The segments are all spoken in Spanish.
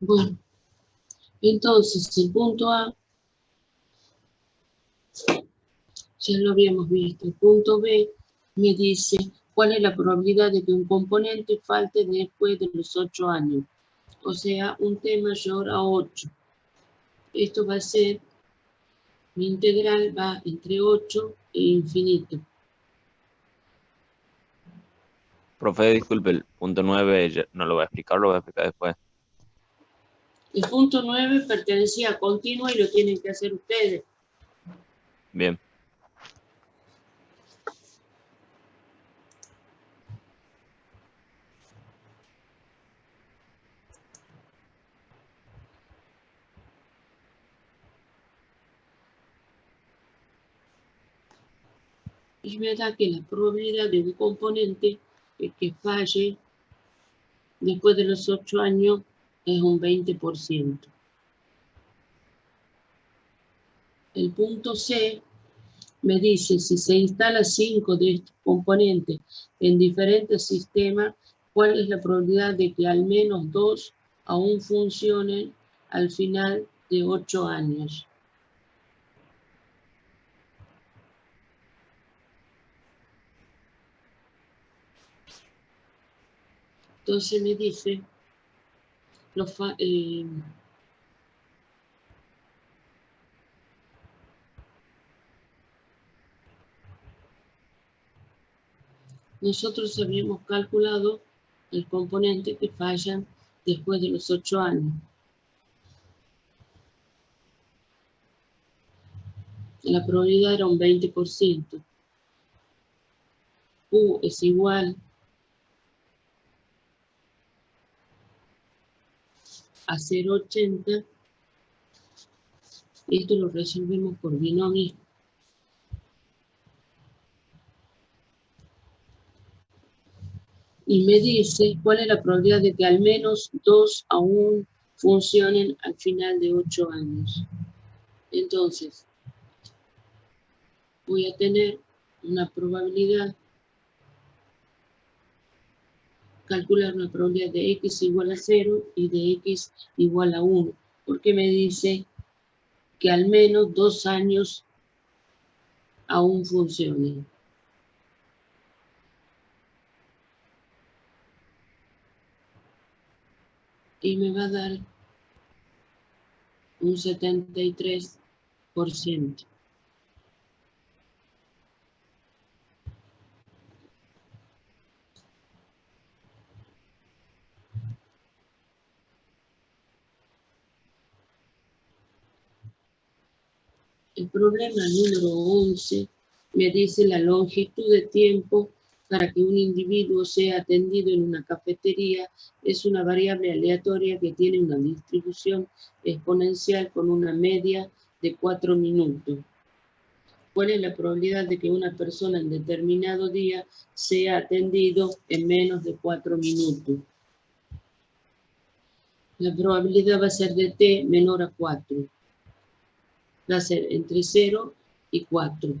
Bueno, entonces el punto A ya lo habíamos visto. El punto B me dice cuál es la probabilidad de que un componente falte después de los 8 años. O sea, un t mayor a 8. Esto va a ser, mi integral va entre 8 e infinito. Profe, disculpe, el punto 9 no lo voy a explicar, lo voy a explicar después. El punto 9 pertenecía a continua y lo tienen que hacer ustedes. Bien. Y me da que la probabilidad de un componente que falle después de los 8 años es un 20%. El punto C me dice si se instala 5 de estos componentes en diferentes sistemas, ¿cuál es la probabilidad de que al menos 2 aún funcionen al final de 8 años? Entonces me dice, nosotros habíamos calculado el componente que fallan después de los 8 años. La probabilidad era un 20%. U es igual a 0,80. Esto lo resolvemos por binomio. Y me dice cuál es la probabilidad de que al menos 2 aún funcionen al final de 8 años. Entonces, voy a tener una probabilidad, calcular una probabilidad de x igual a 0 y de x igual a 1, porque me dice que al menos 2 años aún funcionen. Y me va a dar un 73%. El problema número 11 me dice la longitud de tiempo para que un individuo sea atendido en una cafetería es una variable aleatoria que tiene una distribución exponencial con una media de 4 minutos. ¿Cuál es la probabilidad de que una persona en determinado día sea atendido en menos de 4 minutos? La probabilidad va a ser de t menor a 4. Va a ser entre 0 y 4.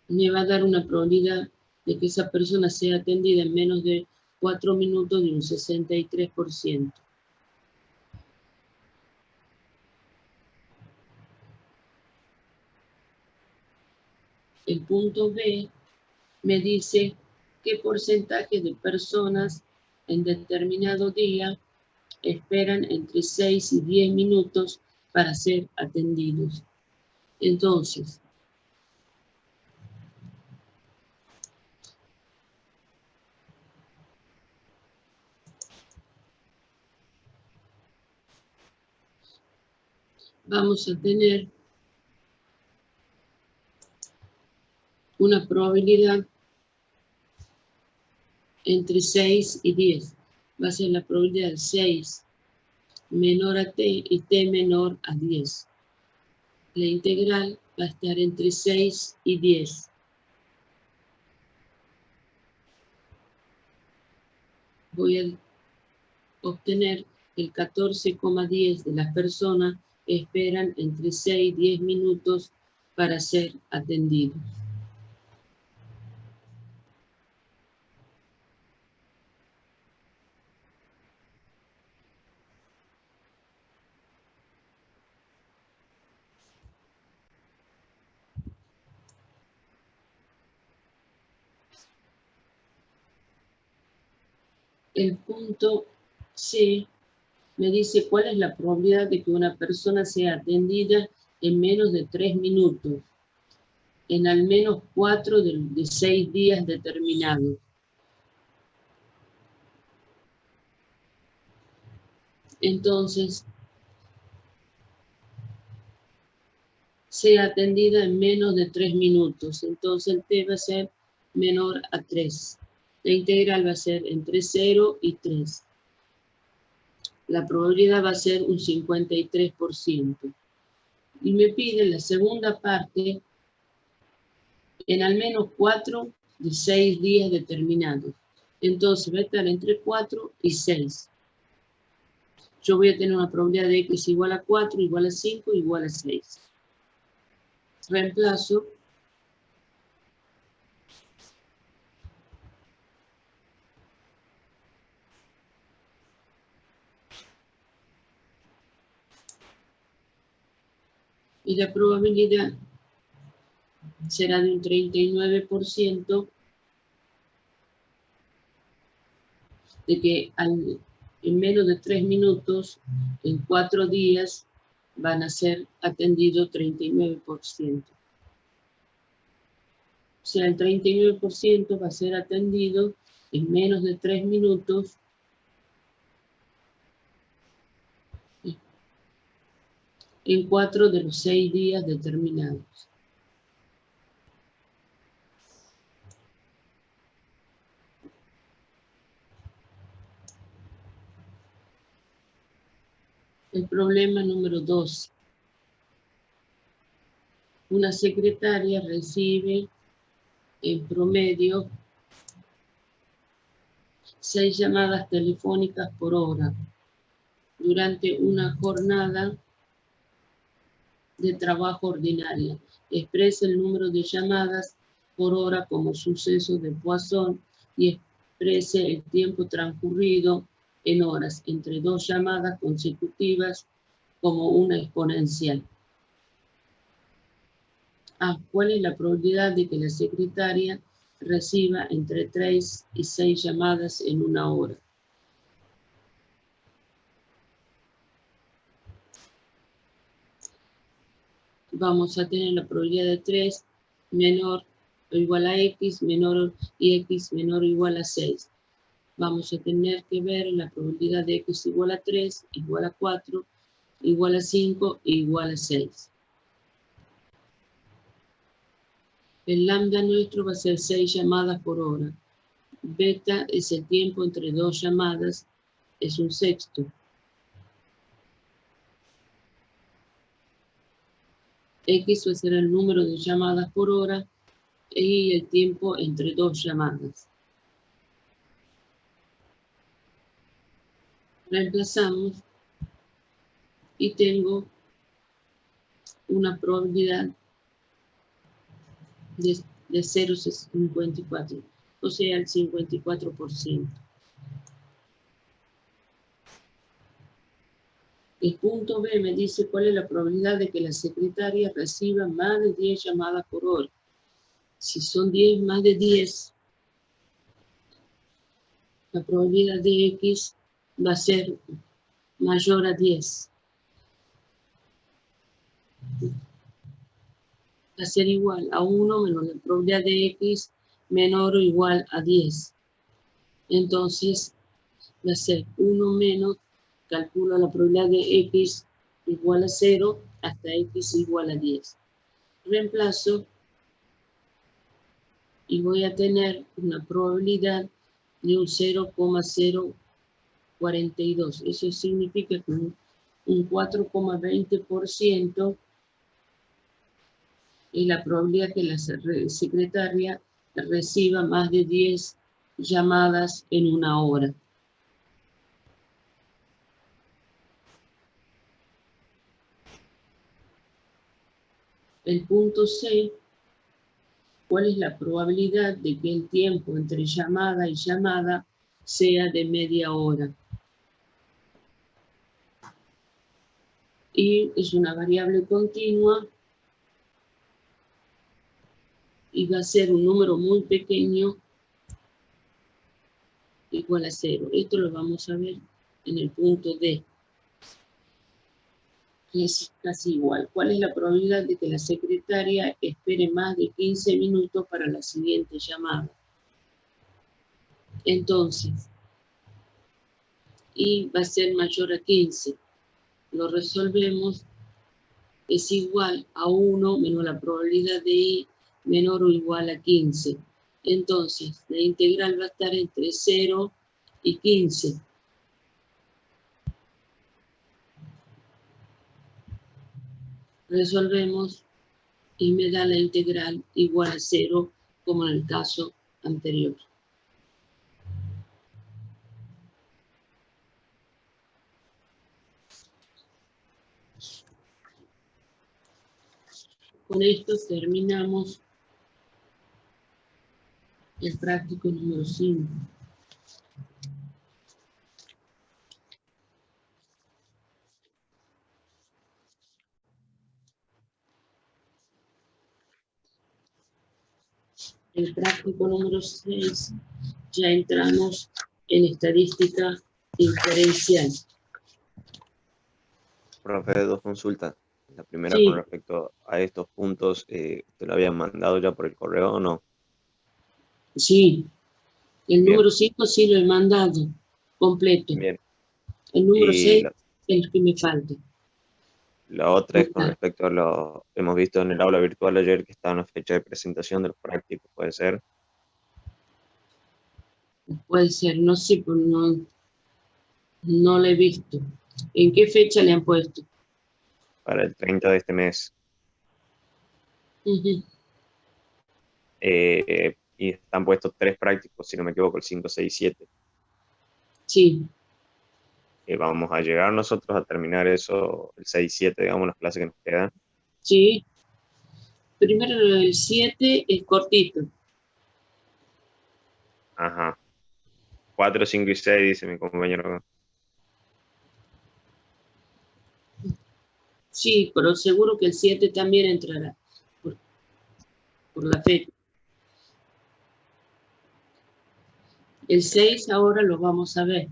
Me va a dar una probabilidad de que esa persona sea atendida en menos de 4 minutos de un 63%. El punto B me dice qué porcentaje de personas en determinado día esperan entre 6 y 10 minutos para ser atendidos. Entonces, vamos a tener una probabilidad entre 6 y 10. Va a ser la probabilidad de 6 menor a t y t menor a 10. La integral va a estar entre 6 y 10. Voy a obtener el 14,10 de las personas esperan entre 6 y 10 minutos para ser atendidos. El punto C me dice cuál es la probabilidad de que una persona sea atendida en menos de 3 minutos, en al menos 4 de 6 días determinados. Entonces, sea atendida en menos de 3 minutos. Entonces el t va a ser menor a 3. La integral va a ser entre 0 y 3. La probabilidad va a ser un 53%. Y me pide la segunda parte en al menos 4 de 6 días determinados. Entonces va a estar entre 4 y 6. Yo voy a tener una probabilidad de x igual a 4, igual a 5, igual a 6. Reemplazo. Y la probabilidad será de un 39% de que en menos de 3 minutos, en 4 días, van a ser atendidos 39%. O sea, el 39% va a ser atendido en menos de 3 minutos en 4 de los 6 días determinados. El problema número 2. Una secretaria recibe en promedio 6 llamadas telefónicas por hora durante una jornada de trabajo ordinaria. Expresa el número de llamadas por hora como suceso de Poisson y exprese el tiempo transcurrido en horas entre 2 llamadas consecutivas como una exponencial. ¿Cuál es la probabilidad de que la secretaria reciba entre 3 y 6 llamadas en una hora? Vamos a tener la probabilidad de 3 menor o igual a x menor y x menor o igual a 6. Vamos a tener que ver la probabilidad de x igual a 3, igual a 4, igual a 5 e igual a 6. El lambda nuestro va a ser 6 llamadas por hora. Beta es el tiempo entre 2 llamadas, es un sexto. X va a ser el número de llamadas por hora y el tiempo entre 2 llamadas. Reemplazamos y tengo una probabilidad de 0,54, o sea, el 54%. El punto B me dice cuál es la probabilidad de que la secretaria reciba más de 10 llamadas por hora. Si son 10 más de 10, la probabilidad de X va a ser mayor a 10. Va a ser igual a 1 menos la probabilidad de X menor o igual a 10. Entonces, va a ser 1 menos, calculo la probabilidad de X igual a 0 hasta X igual a 10. Reemplazo y voy a tener una probabilidad de un 0,042. Eso significa que un 4,20% es la probabilidad que la secretaria reciba más de 10 llamadas en una hora. El punto C, ¿cuál es la probabilidad de que el tiempo entre llamada y llamada sea de media hora? Y es una variable continua y va a ser un número muy pequeño igual a 0. Esto lo vamos a ver en el punto D. Y es casi igual. ¿Cuál es la probabilidad de que la secretaria espere más de 15 minutos para la siguiente llamada? Entonces, I va a ser mayor a 15. Lo resolvemos, es igual a 1 menos la probabilidad de I menor o igual a 15. Entonces, la integral va a estar entre 0 y 15. Resolvemos y me da la integral igual a 0, como en el caso anterior. Con esto terminamos el práctico número 5. El práctico número 6 ya entramos en estadística inferencial. Profe, dos consultas. La primera Sí, con respecto a estos puntos, ¿te lo habían mandado ya por el correo o no? sí. El Bien, número 5 sí lo he mandado completo. bien. El número Y 6 es el que me falta. la otra es con Mandar. respecto a lo hemos visto en el aula virtual ayer que está en la fecha de presentación de los prácticos, puede ser Puede ser, no sé, pues no lo he visto. ¿En qué fecha le han puesto? para el 30 de este mes. Ujú. Y están puestos 3 prácticos, si no me equivoco, el 5, 6, 7. Sí, Vamos a llegar nosotros a terminar eso, el 6, 7, digamos, las clases que nos quedan. sí. Primero el 7 es cortito. Ajá. 4, 5 y 6, dice mi compañero acá. Sí, pero seguro que el 7 también entrará por la fecha. El 6 ahora lo vamos a ver.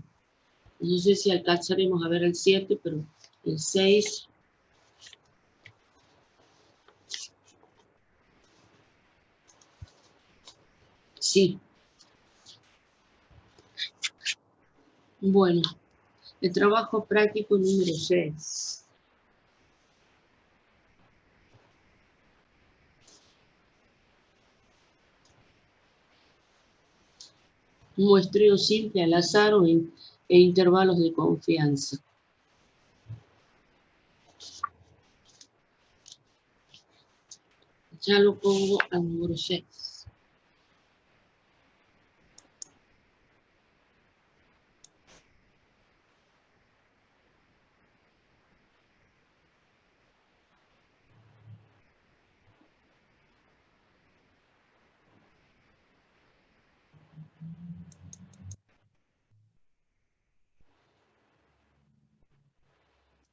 No sé si alcanzaremos a ver el 7, pero el 6, sí. Bueno, el trabajo práctico número 6. Muestreo simple al azar e intervalos de confianza. Ya lo pongo al número 6.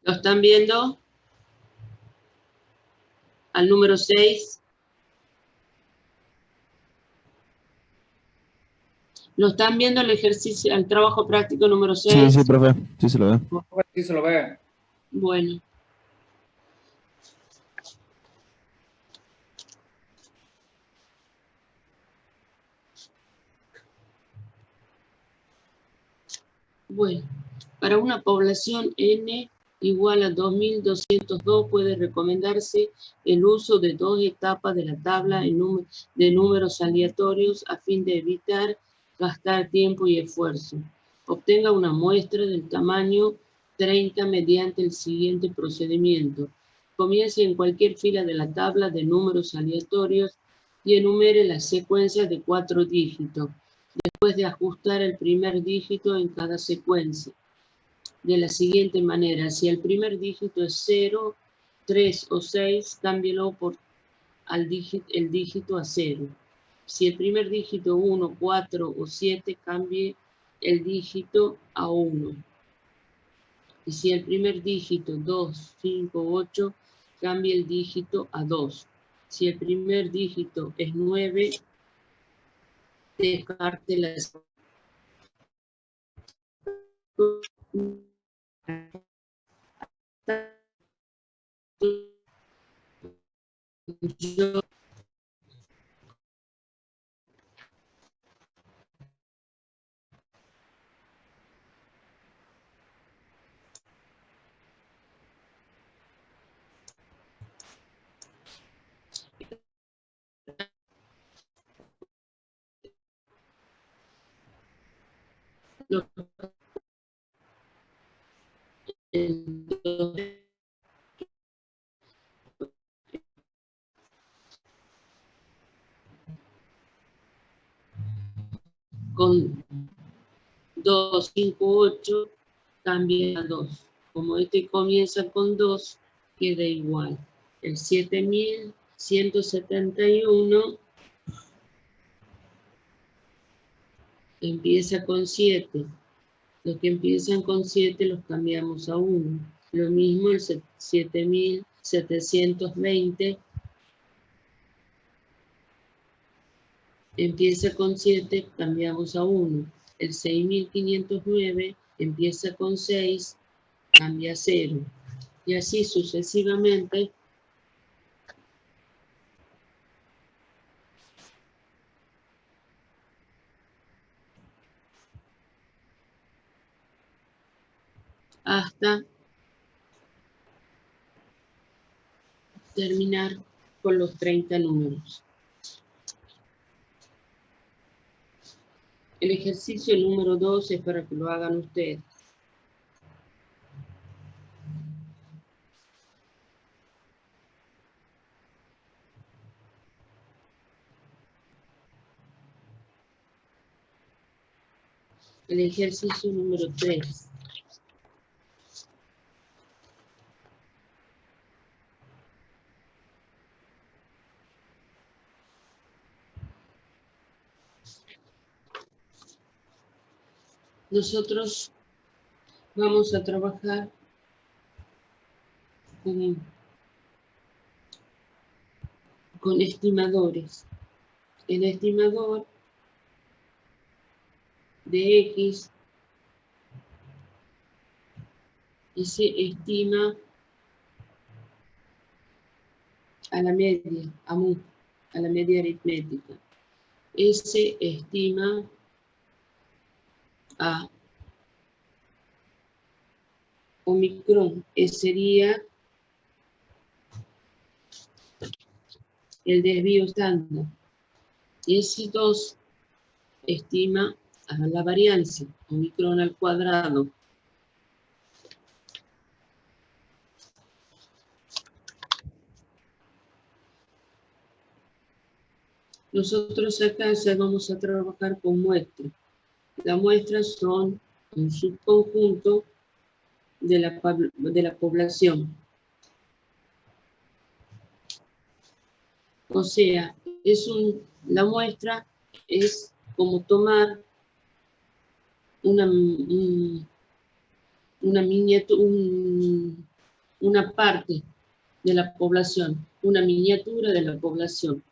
¿Lo están viendo? Al número 6. ¿Lo están viendo el ejercicio, el trabajo práctico número Sí, 6? profe, sí se lo ve. Sí se lo ve. Bueno. Bueno, para una población N igual a 2202 puede recomendarse el uso de 2 etapas de la tabla de números aleatorios a fin de evitar gastar tiempo y esfuerzo. Obtenga una muestra del tamaño 30 mediante el siguiente procedimiento. Comience en cualquier fila de la tabla de números aleatorios y enumere las secuencias de 4 dígitos. Después de ajustar el primer dígito en cada secuencia. De la siguiente manera, si el primer dígito es 0, 3 o 6, cámbielo por el dígito a 0. Si el primer dígito 1, 4 o 7, cambie el dígito a 1. Y si el primer dígito 2, 5, 8, cambie el dígito a 2. Si el primer dígito es 9, descarte la Yo lo- entonces, con 2, 5, 8 cambia a 2. Como este comienza con 2, queda igual. El 7171 empieza con 7. Los que empiezan con 7 los cambiamos a 1. Lo mismo el 7720 empieza con 7, cambiamos a 1. El 6509 empieza con 6, cambia a 0. Y así sucesivamente hasta terminar con los 30 números. El ejercicio número 2 es para que lo hagan ustedes. El ejercicio número 3. Nosotros vamos a trabajar con estimadores. El estimador de X y se estima a la media, a la media aritmética. S estima a Omicron, sería el desvío estándar. S2 estima a la varianza, Omicron al cuadrado. Nosotros acá ya vamos a trabajar con muestras. Las muestras son un subconjunto de la población. O sea, la muestra es como tomar una parte de la población, una miniatura de la población.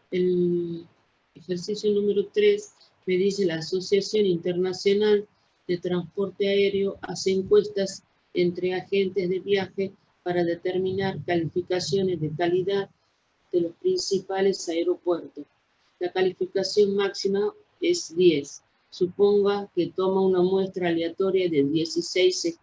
El ejercicio número 3 me dice: la Asociación Internacional de Transporte Aéreo hace encuestas entre agentes de viaje para determinar calificaciones de calidad de los principales aeropuertos. La calificación máxima es 10. Suponga que toma una muestra aleatoria de 16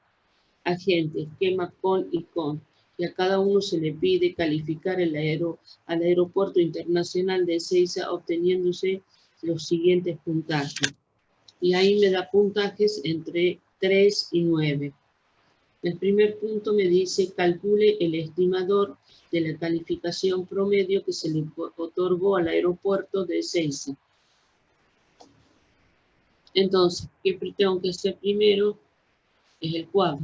agentes, quema con y con, y a cada uno se le pide calificar al aeropuerto internacional de Ezeiza obteniéndose los siguientes puntajes. Y ahí me da puntajes entre 3 y 9. El primer punto me dice: calcule el estimador de la calificación promedio que se le otorgó al aeropuerto de Ezeiza. Entonces, ¿qué tengo que hacer primero? Es el cuadro.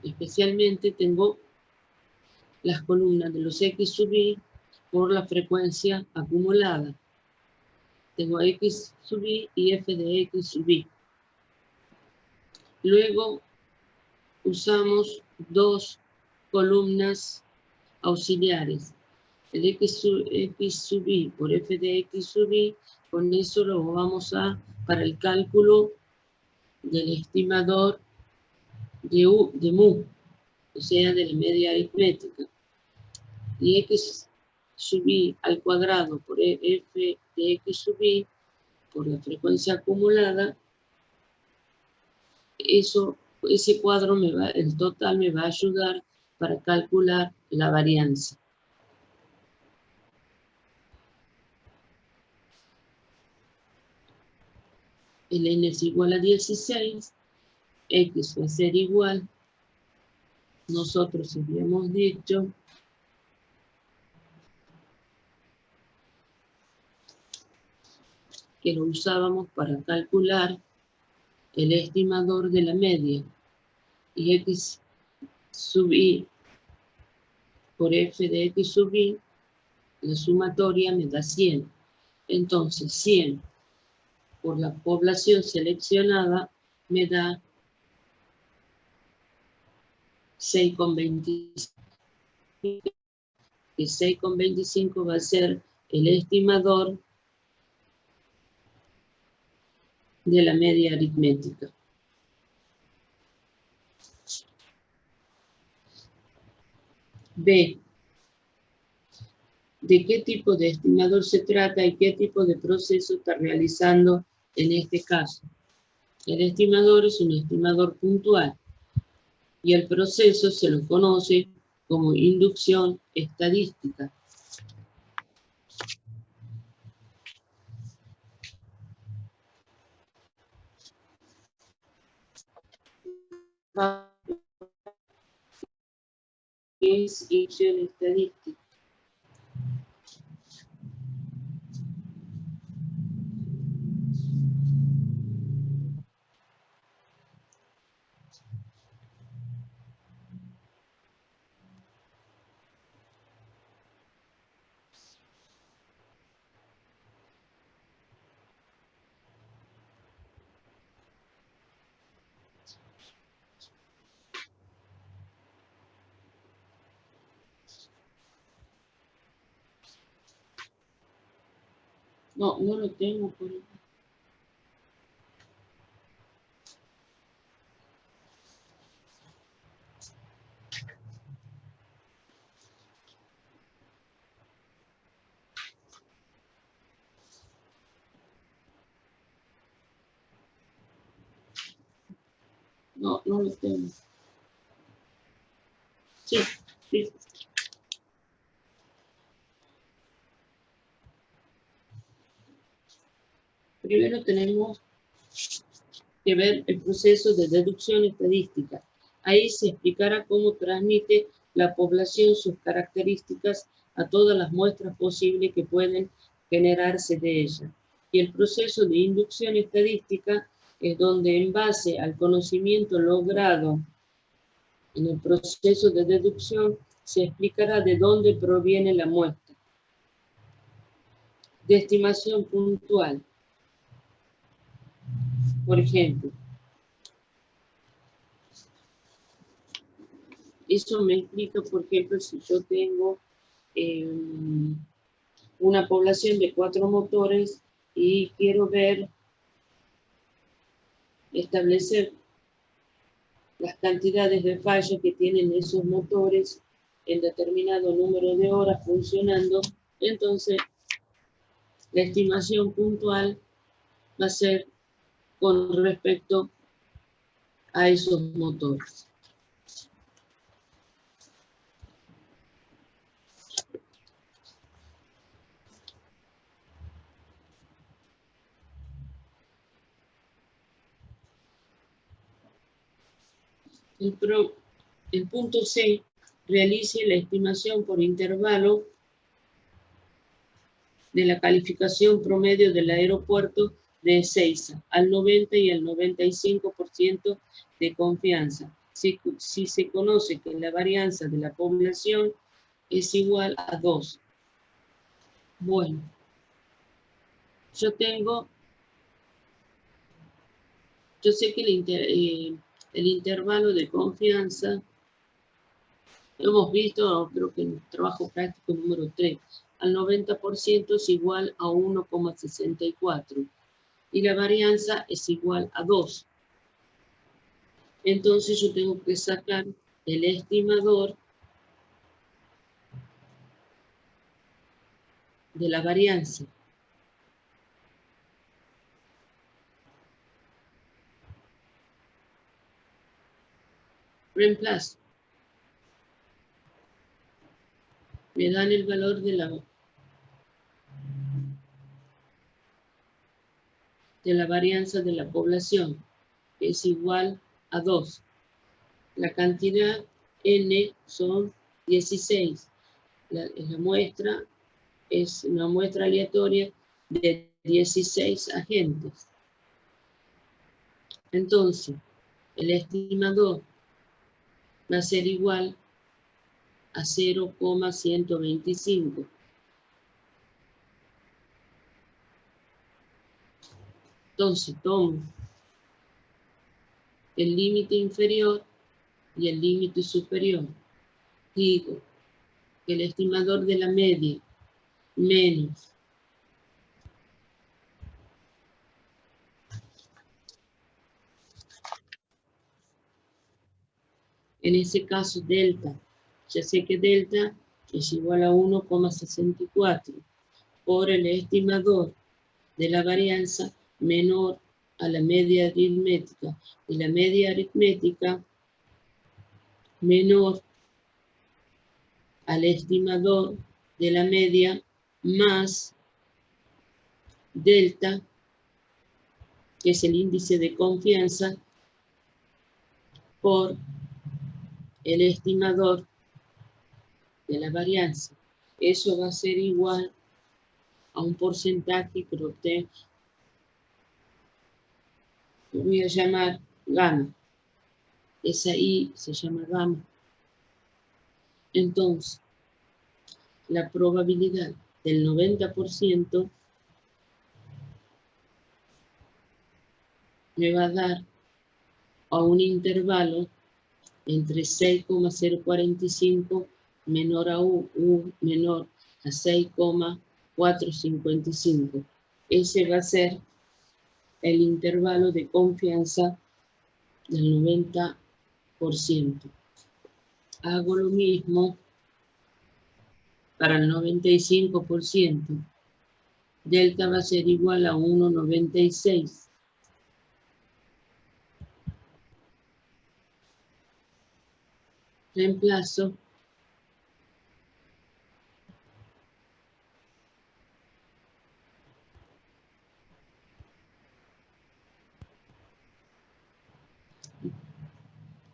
Especialmente tengo las columnas de los X sub I por la frecuencia acumulada. Tengo X sub I y F de X sub I. Luego usamos dos columnas auxiliares. el x sub i por f de x sub i, con eso lo vamos a, para el cálculo del estimador de mu, o sea, de la media aritmética. Y x sub i al cuadrado por f de x sub i por la frecuencia acumulada, ese cuadro el total me va a ayudar para calcular la varianza. El n es igual a 16, x va a ser igual, nosotros habíamos dicho que lo usábamos para calcular el estimador de la media, y x sub i por f de x sub i, la sumatoria me da 100. Entonces 100 por la población seleccionada me da 6,25. Y 6,25 va a ser el estimador de la media aritmética. B. ¿De qué tipo de estimador se trata y qué tipo de proceso está realizando en este caso? El estimador es un estimador puntual y el proceso se lo conoce como inducción estadística. ¿Qué es inducción estadística? No, no lo tengo por ahí. No, no lo tengo. Sí, sí. Primero tenemos que ver el proceso de deducción estadística. Ahí se explicará cómo transmite la población sus características a todas las muestras posibles que pueden generarse de ella. Y el proceso de inducción estadística es donde, en base al conocimiento logrado en el proceso de deducción, se explicará de dónde proviene la muestra. De estimación puntual. Por ejemplo, eso me explica, por ejemplo, si yo tengo una población de 4 motores y quiero establecer las cantidades de fallo que tienen esos motores en determinado número de horas funcionando, entonces la estimación puntual va a ser con respecto a esos motores. El punto C, realice la estimación por intervalo de la calificación promedio del aeropuerto de Ezeiza al 90 y al 95% de confianza. Si se conoce que la varianza de la población es igual a 2. Bueno, yo sé que el intervalo de confianza hemos visto, creo que en el trabajo práctico número 3, al 90% es igual a 1,64 y la varianza es igual a 2. Entonces yo tengo que sacar el estimador de la varianza. Reemplazo. Me dan el valor de la varianza de la población, que es igual a 2. La cantidad N son 16. La muestra es una muestra aleatoria de 16 agentes. Entonces, el estimador va a ser igual a 0,125. Entonces, tomo el límite inferior y el límite superior. Digo que el estimador de la media menos en ese caso delta, ya sé que delta es igual a 1,64 por el estimador de la varianza menor a la media aritmética, y la media aritmética menor al estimador de la media más delta, que es el índice de confianza, por el estimador de la varianza. Eso va a ser igual a un porcentaje que voy a llamar gamma. Esa I se llama gamma. Entonces, la probabilidad del 90% me va a dar a un intervalo entre 6,045 menor a U menor a 6,455. Ese va a ser el intervalo de confianza del 90%. Hago lo mismo para el 95%. Delta va a ser igual a 1,96. Reemplazo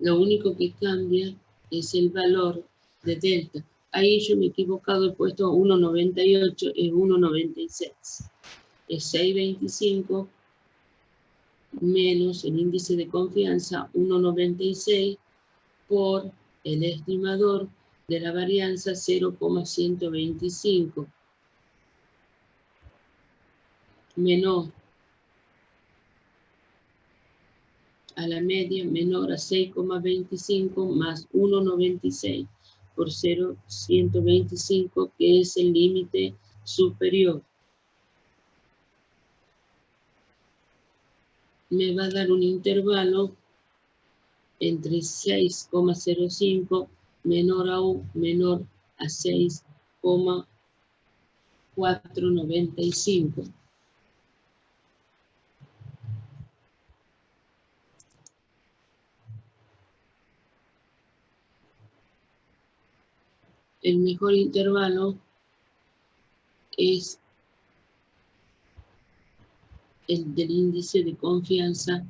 lo único que cambia es el valor de delta. Ahí yo me he equivocado, he puesto 1,98, es 1,96. Es 6,25 menos el índice de confianza 1,96 por el estimador de la varianza 0,125 menor a la media menor a 6,25 más 1,96 por 0,125, que es el límite superior. Me va a dar un intervalo entre 6,05 menor a 6,495. El mejor intervalo es el del índice de confianza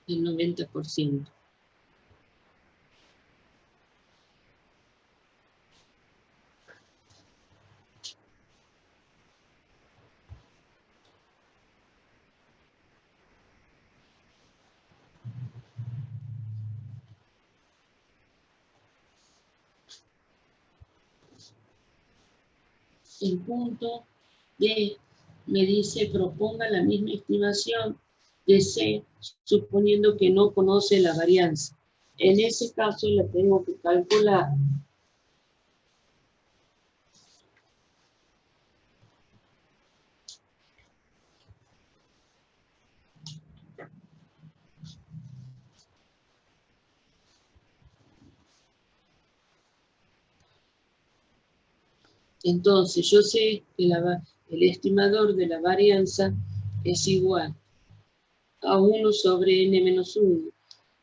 del 90%. El punto D me dice proponga la misma estimación de C, suponiendo que no conoce la varianza. En ese caso la tengo que calcular. Entonces, yo sé que el estimador de la varianza es igual a 1 sobre n menos 1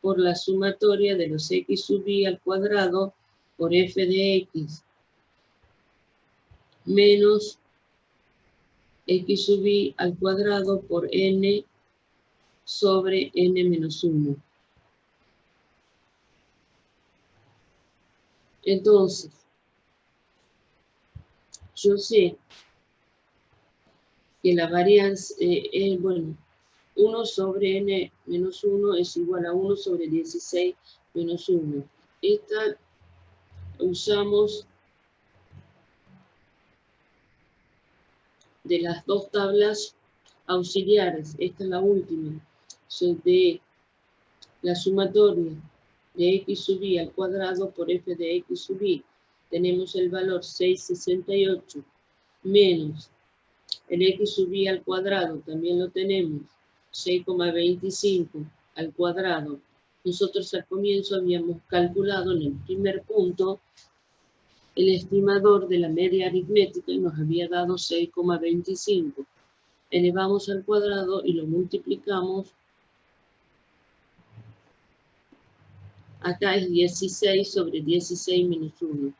por la sumatoria de los x sub i al cuadrado por f de x menos x sub i al cuadrado por n sobre n menos 1. Entonces, yo sé que la varianza, bueno, 1 sobre n menos 1 es igual a 1 sobre 16 menos 1. Esta usamos de las dos tablas auxiliares. Esta es la última. De la sumatoria de x sub i al cuadrado por f de x sub i. Tenemos el valor 6,68 menos el x sub i al cuadrado, también lo tenemos, 6,25 al cuadrado. Nosotros al comienzo habíamos calculado en el primer punto el estimador de la media aritmética y nos había dado 6,25. Elevamos al cuadrado y lo multiplicamos. Acá es 16 sobre 16 menos 1.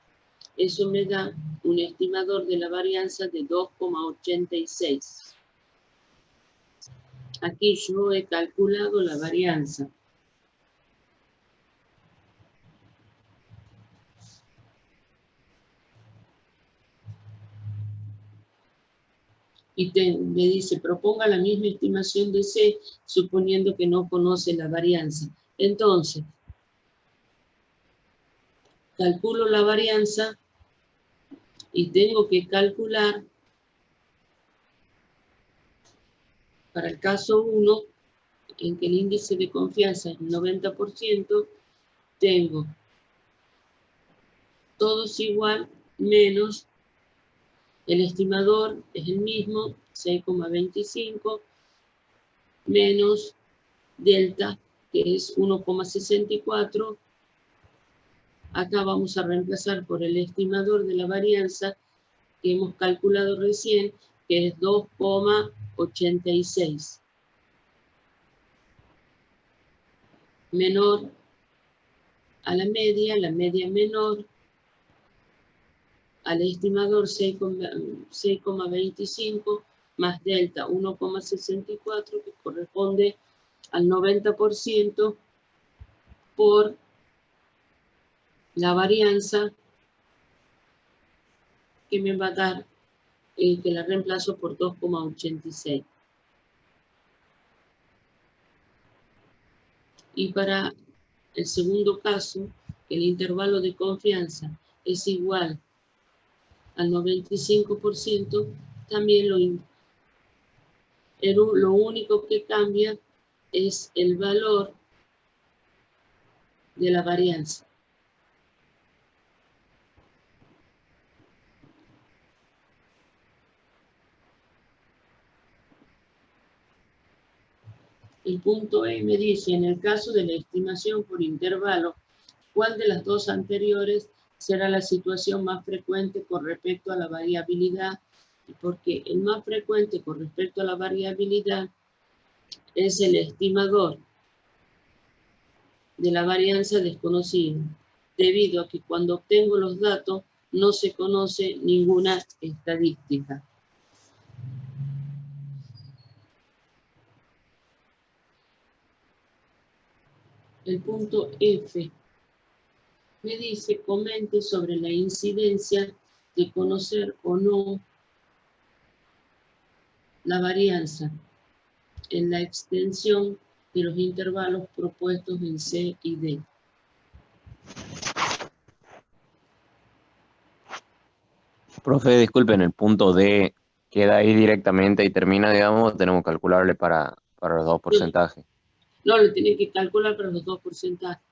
Eso me da un estimador de la varianza de 2,86. Aquí yo he calculado la varianza. Y me dice, proponga la misma estimación de C, suponiendo que no conoce la varianza. Entonces, calculo la varianza y tengo que calcular, para el caso 1, en que el índice de confianza es el 90%, tengo todos igual menos el estimador es el mismo, 6,25, menos delta, que es 1,64. Acá vamos a reemplazar por el estimador de la varianza que hemos calculado recién, que es 2,86. Menor a la media menor al estimador 6,25 más delta 1,64, que corresponde al 90% por la varianza que me va a dar, que la reemplazo por 2,86. Y para el segundo caso, que el intervalo de confianza es igual al 95%, también lo único que cambia es el valor de la varianza. El punto E me dice, en el caso de la estimación por intervalo, ¿cuál de las dos anteriores será la situación más frecuente con respecto a la variabilidad? Porque el más frecuente con respecto a la variabilidad es el estimador de la varianza desconocida, debido a que cuando obtengo los datos no se conoce ninguna estadística. El punto F me dice, comente sobre la incidencia de conocer o no la varianza en la extensión de los intervalos propuestos en C y D. Profe, disculpen, el punto D queda ahí directamente y termina, digamos, tenemos que calcularle para para los dos porcentajes. No, lo tienen que calcular para los dos porcentajes.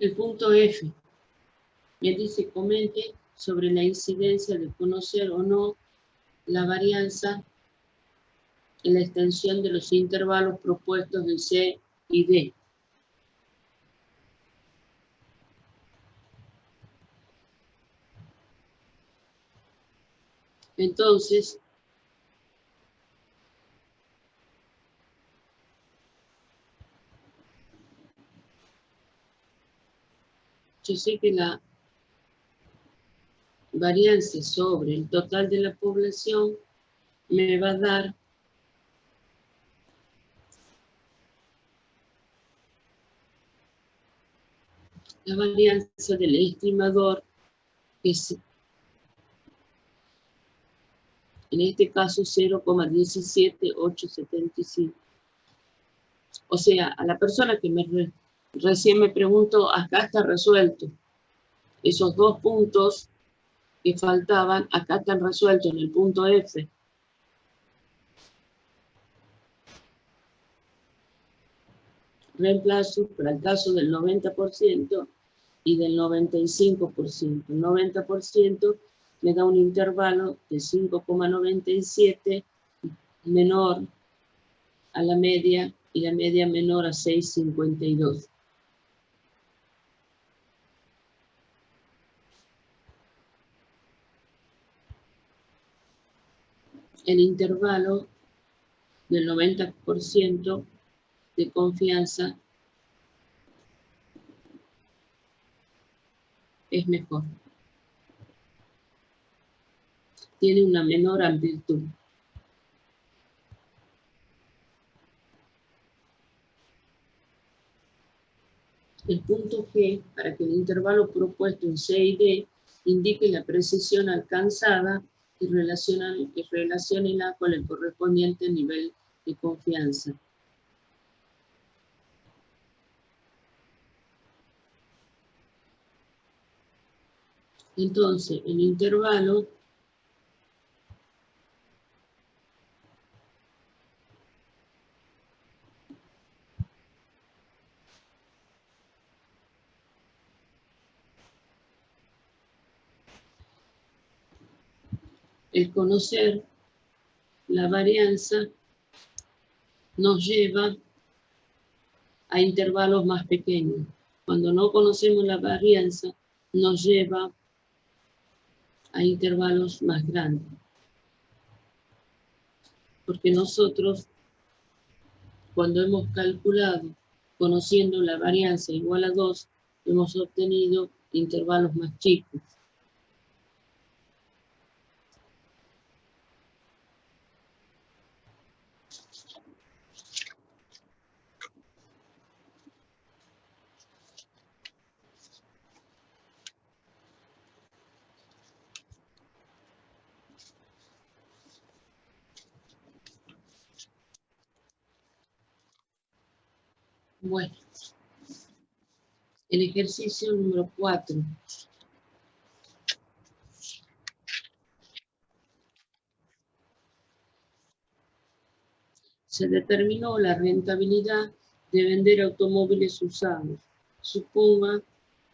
El punto F me dice comente sobre la incidencia de conocer o no la varianza en la extensión de los intervalos propuestos en C y D. Entonces, yo sé que la varianza sobre el total de la población me va a dar la varianza del estimador, que es en este caso 0,17875. O sea, a la persona que recién me preguntó, acá está resuelto. Esos dos puntos que faltaban, acá están resueltos en el punto F. Reemplazo para el caso del 90% y del 95%. El 90% me da un intervalo de 5,97 menor a la media y la media menor a 6,52. El intervalo del 90% de confianza es mejor. Tiene una menor amplitud. El punto G, para que el intervalo propuesto en C y D indique la precisión alcanzada y relaciónela con el correspondiente nivel de confianza. Entonces, el intervalo el conocer la varianza nos lleva a intervalos más pequeños. Cuando no conocemos la varianza, nos lleva a intervalos más grandes. Porque nosotros, cuando hemos calculado, conociendo la varianza igual a 2, hemos obtenido intervalos más chicos. Bueno, el ejercicio número 4. Se determinó la rentabilidad de vender automóviles usados. Suponga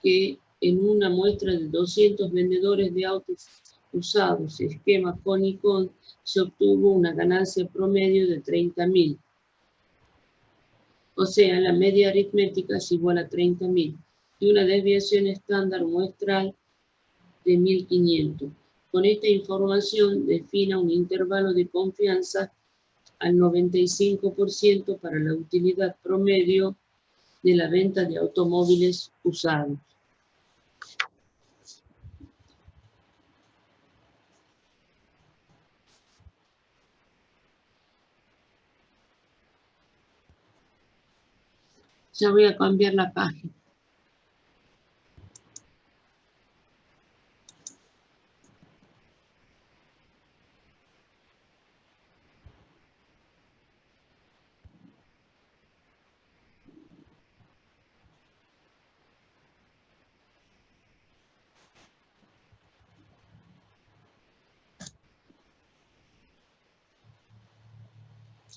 que en una muestra de 200 vendedores de autos usados, esquema con y con, se obtuvo una ganancia promedio de 30.000. O sea, la media aritmética es igual a 30.000 y una desviación estándar muestral de 1.500. Con esta información defina un intervalo de confianza al 95% para la utilidad promedio de la venta de automóviles usados. Ya voy a cambiar la página.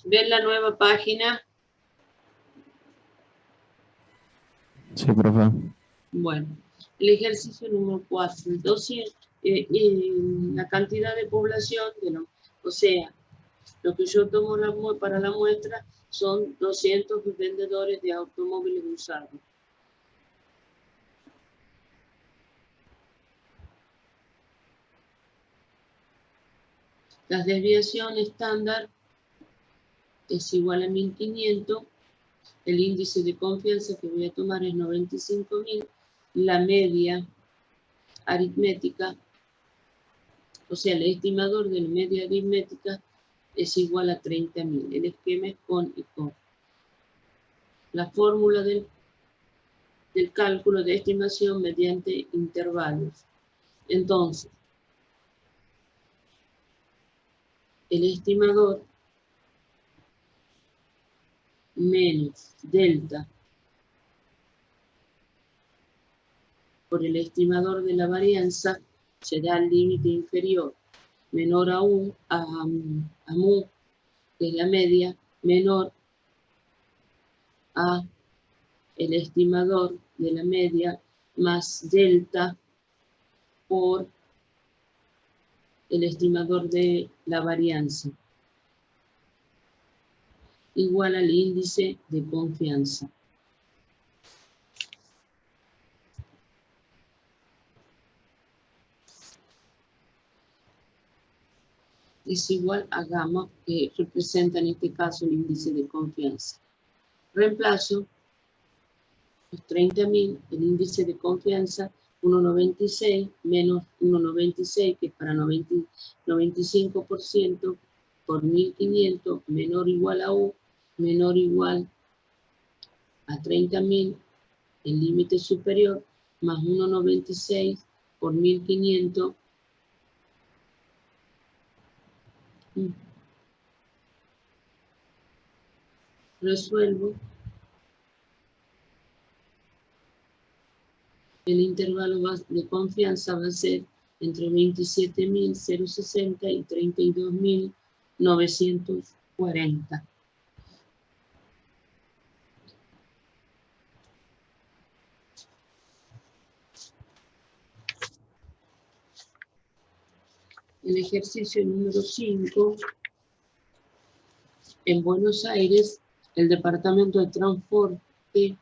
¿Ven la nueva página? Sí, profe. Bueno, el ejercicio número 4, la cantidad de población, o sea, lo que yo tomo para la muestra son 200 vendedores de automóviles usados. La desviación estándar es igual a 1500. El índice de confianza que voy a tomar es 95.000. La media aritmética, o sea, el estimador de la media aritmética es igual a 30.000. El esquema es con y con. La fórmula del cálculo de estimación mediante intervalos. Entonces, el estimador menos delta por el estimador de la varianza será el límite inferior menor a mu, que es la media, menor a el estimador de la media más delta por el estimador de la varianza, igual al índice de confianza. Es igual a gamma, que representa en este caso el índice de confianza. Reemplazo los 30.000, el índice de confianza, 1,96 menos 1,96, que es para 95%, por 1.500, menor o igual a U, menor o igual a 30.000, el límite superior, más 1,96 por 1.500, resuelvo. El intervalo de confianza va a ser entre 27.060 y 32.940. El ejercicio número 5. En Buenos Aires, el Departamento de Transporte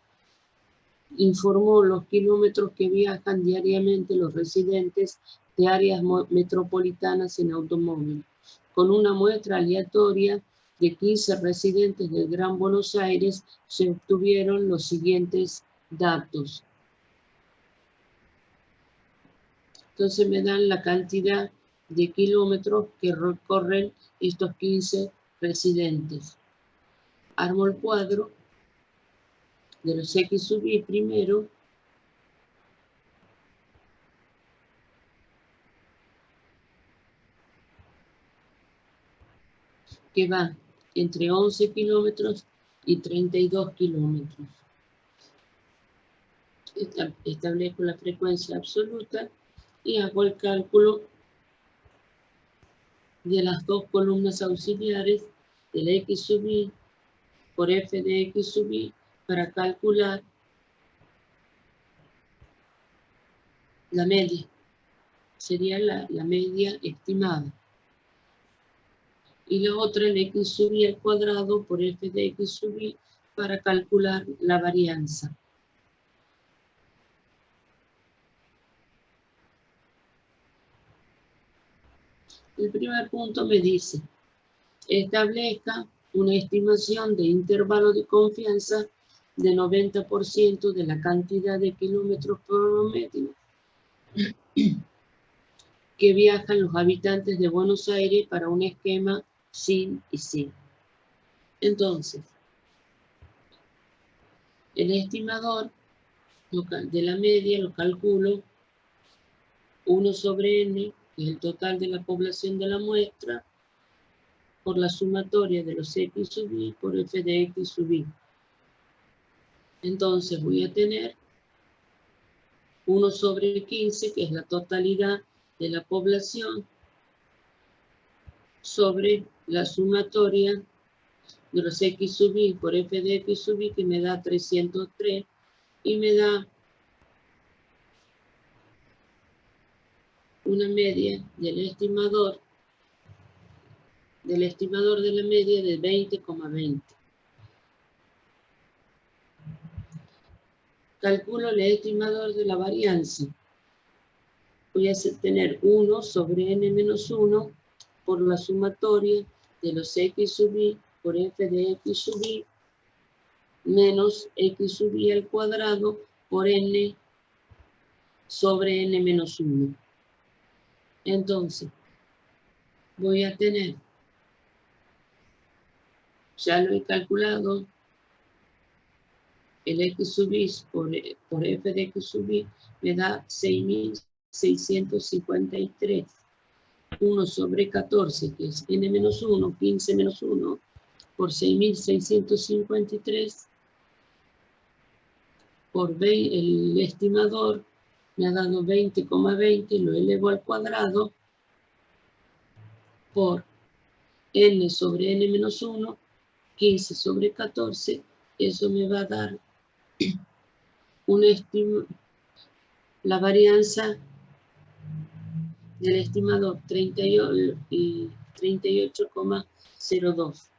informó los kilómetros que viajan diariamente los residentes de áreas metropolitanas en automóvil, con una muestra aleatoria de 15 residentes del Gran Buenos Aires. Se obtuvieron los siguientes datos. Entonces me dan la cantidad de kilómetros que recorren estos 15 residentes. Armo el cuadro de los X sub Y primero. Que va entre 11 kilómetros y 32 kilómetros. Establezco la frecuencia absoluta y hago el cálculo de las dos columnas auxiliares del X sub Y por F de X sub Y para calcular la media. Sería la media estimada. Y la otra, el X sub Y al cuadrado por F de X sub Y para calcular la varianza. El primer punto me dice: establezca una estimación de intervalo de confianza de 90% de la cantidad de kilómetros promedio que viajan los habitantes de Buenos Aires para un esquema sin y sin. Entonces, el estimador de la media lo calculo 1 sobre n, que es el total de la población de la muestra, por la sumatoria de los X sub Y por F de X sub Y. Entonces voy a tener 1 sobre 15, que es la totalidad de la población, sobre la sumatoria de los X sub I por F de X sub I, que me da 303, y me da una media del estimador de la media de 20,20. Calculo el estimador de la varianza. Voy a tener 1 sobre n menos 1 por la sumatoria de los X sub I por F de X sub I menos X sub I al cuadrado por n sobre n menos 1. Entonces, voy a tener, ya lo he calculado, el X sub I por F de X sub I me da 6.653. 1 sobre 14, que es n menos 1, 15 menos 1, por 6.653, por el estimador me ha dado 20,20, lo elevo al cuadrado, por n sobre n menos 1, 15 sobre 14, eso me va a dar la varianza del estimador 38,02.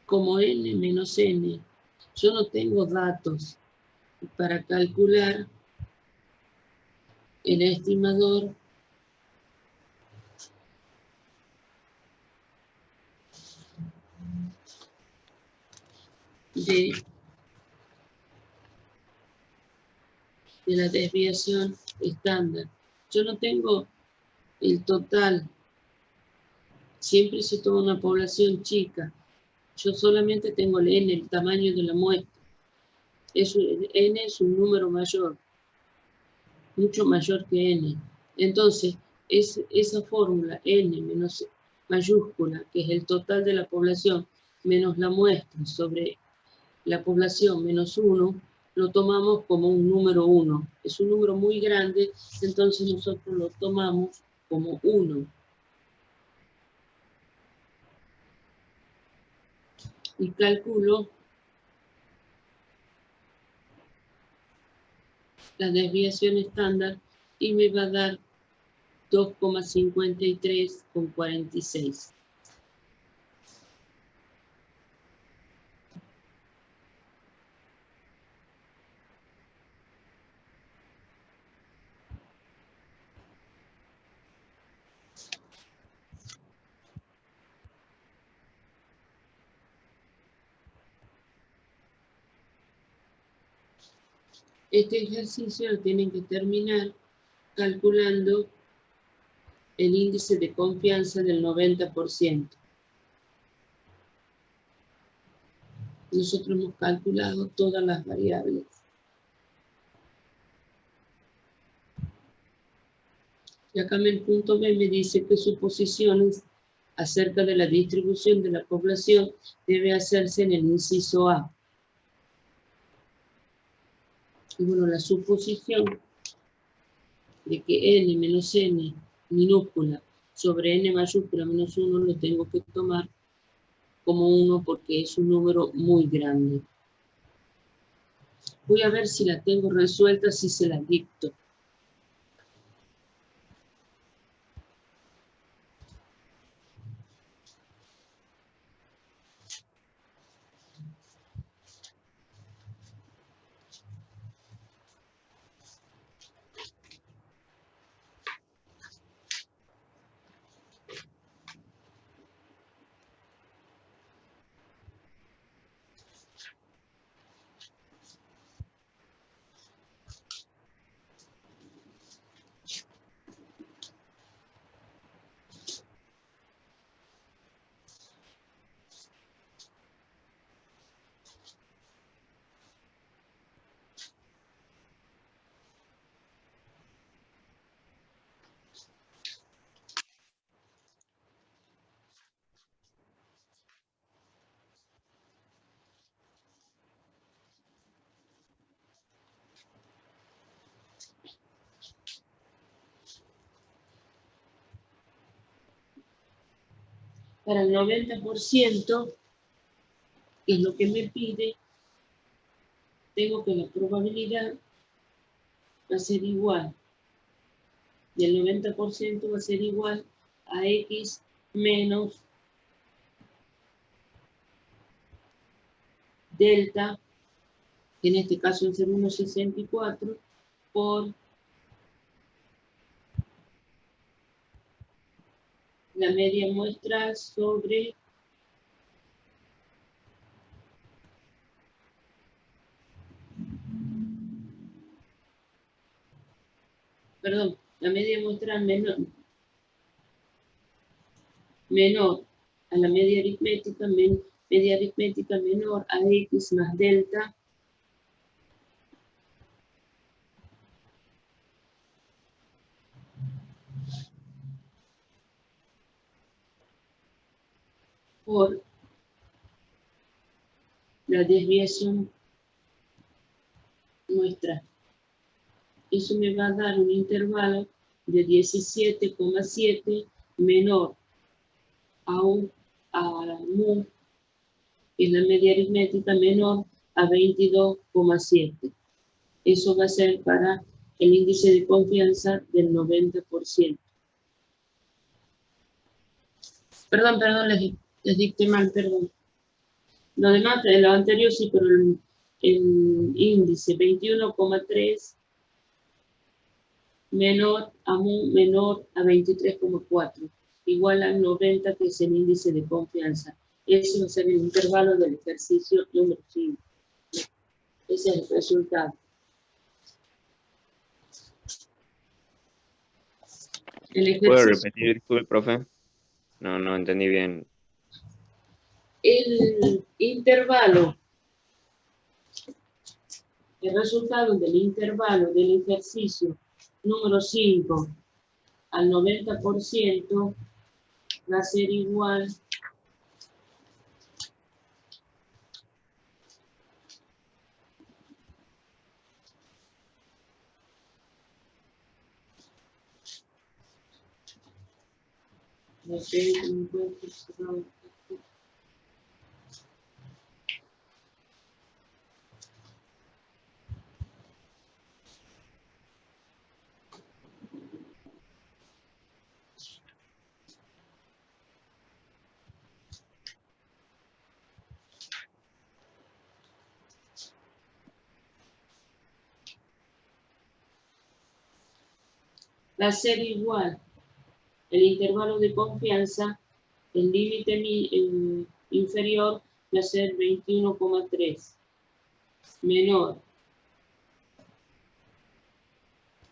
Como n menos n, yo no tengo datos para calcular el estimador de la desviación estándar. Yo no tengo el total. Siempre se toma una población chica. Yo solamente tengo el n, el tamaño de la muestra. N es un número mayor, mucho mayor que n. Entonces, esa fórmula n menos mayúscula, que es el total de la población, menos la muestra sobre la población menos 1, lo tomamos como un número 1. Es un número muy grande, entonces nosotros lo tomamos como 1. Y calculo la desviación estándar y me va a dar 2,53 con 46. Este ejercicio lo tienen que terminar calculando el índice de confianza del 90%. Nosotros hemos calculado todas las variables. Y acá en el punto B me dice que suposiciones acerca de la distribución de la población debe hacerse en el inciso A. Y bueno, la suposición de que n menos n minúscula sobre n mayúscula menos 1 lo tengo que tomar como 1 porque es un número muy grande. Voy a ver si la tengo resuelta, si se la dicto. Para el 90%, que es lo que me pide, tengo que la probabilidad va a ser igual. Y el 90% va a ser igual a X menos delta, que en este caso es 1,64, por la media muestral sobre la media muestral menor a la media aritmética, menor a X más delta por la desviación muestral. Eso me va a dar un intervalo de 17,7 menor a mu, que es la media aritmética, menor a 22,7. Eso va a ser para el índice de confianza del 90%. Perdón, les dicté mal, perdón. Lo demás, lo anterior sí, pero el índice 21,3 menor a mu, menor a 23,4, igual al 90, que es el índice de confianza. Ese va a ser el intervalo del ejercicio número 5. Ese es el resultado. ¿Puedo repetir, disculpe, profe? No entendí bien. El intervalo, el resultado del intervalo del ejercicio número 5 al 90% va a ser igual el intervalo de confianza, el límite inferior va a ser 21,3 menor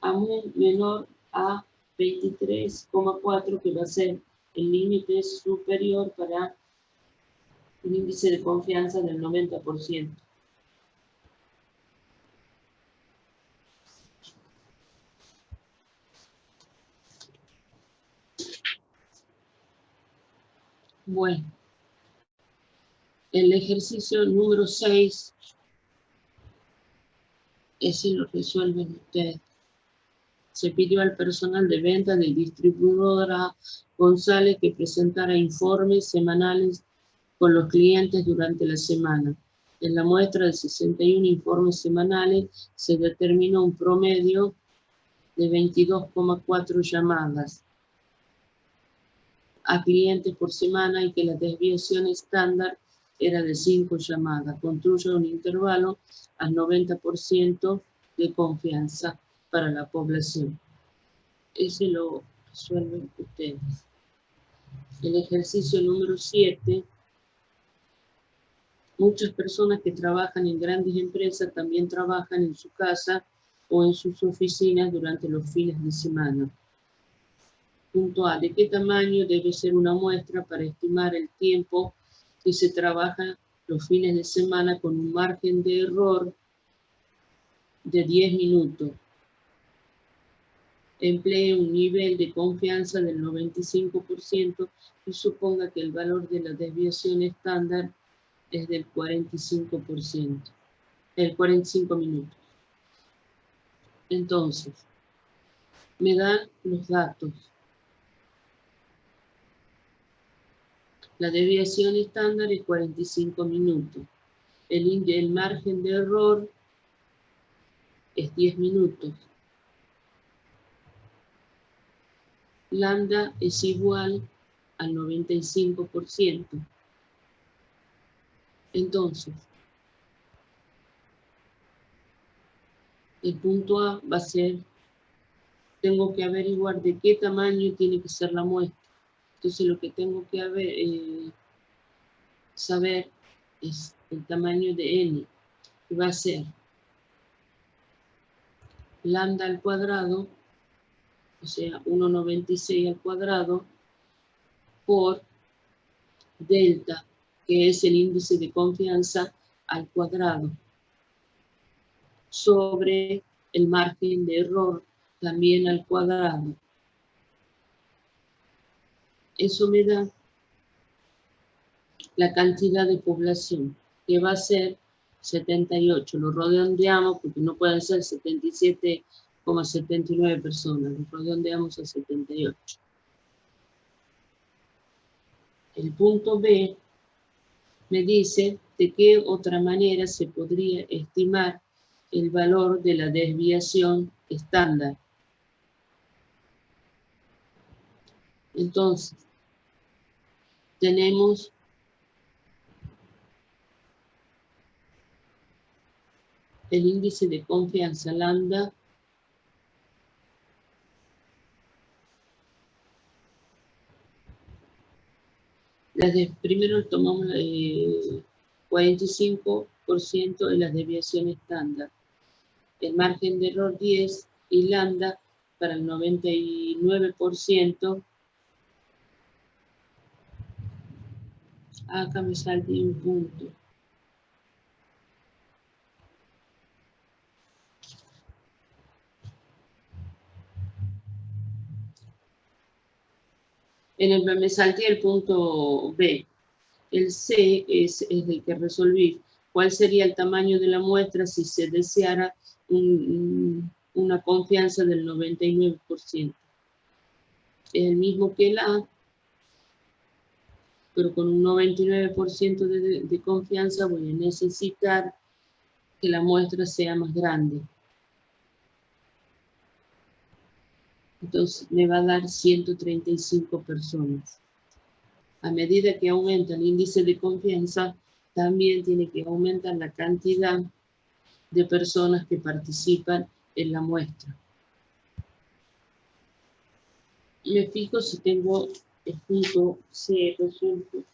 a mu, menor a 23,4, que va a ser el límite superior para un índice de confianza del 90%. Bueno, el ejercicio número 6, ese lo resuelven ustedes. Se pidió al personal de venta del distribuidora González que presentara informes semanales con los clientes durante la semana. En la muestra de 61 informes semanales se determinó un promedio de 22,4 llamadas a clientes por semana y que la desviación estándar era de 5 llamadas. Construye un intervalo al 90% de confianza para la población. Ese lo resuelven ustedes. El ejercicio número 7. Muchas personas que trabajan en grandes empresas también trabajan en su casa o en sus oficinas durante los fines de semana. Punto A. ¿De qué tamaño debe ser una muestra para estimar el tiempo que se trabaja los fines de semana con un margen de error de 10 minutos? Emplee un nivel de confianza del 95% y suponga que el valor de la desviación estándar es del 45%, el 45 minutos. Entonces, me dan los datos. La desviación estándar es 45 minutos. El margen de error es 10 minutos. Lambda es igual al 95%. Entonces, el punto A va a ser, tengo que averiguar de qué tamaño tiene que ser la muestra. Entonces, lo que tengo que saber es el tamaño de n, que va a ser lambda al cuadrado, o sea, 1,96 al cuadrado, por delta, que es el índice de confianza al cuadrado, sobre el margen de error también al cuadrado. Eso me da la cantidad de población, que va a ser 78. Lo redondeamos porque no pueden ser 77,79 personas. Lo redondeamos a 78. El punto B me dice de qué otra manera se podría estimar el valor de la desviación estándar. Entonces, tenemos el índice de confianza lambda primero tomamos 45% de las desviaciones estándar, el margen de error 10 y lambda para el 99%. Acá me salté un punto. Me salté el punto B. El C es el que resolví. ¿Cuál sería el tamaño de la muestra si se deseara una confianza del 99%? Es el mismo que el A, pero con un 99% de confianza voy a necesitar que la muestra sea más grande. Entonces me va a dar 135 personas. A medida que aumenta el índice de confianza, también tiene que aumentar la cantidad de personas que participan en la muestra. Me fijo si tengo el punto C resuelto.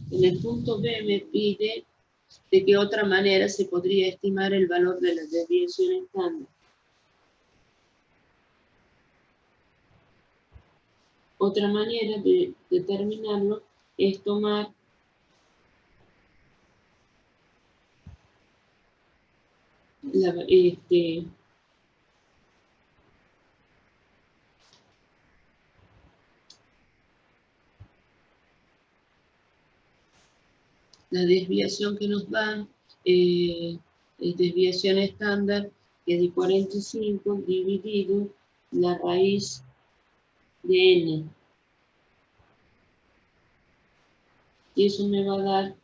En el punto B me pide de qué otra manera se podría estimar el valor de la desviación estándar. Otra manera de determinarlo es tomar la desviación que nos dan, desviación estándar, que es de 45 dividido la raíz de n. Y eso me va a dar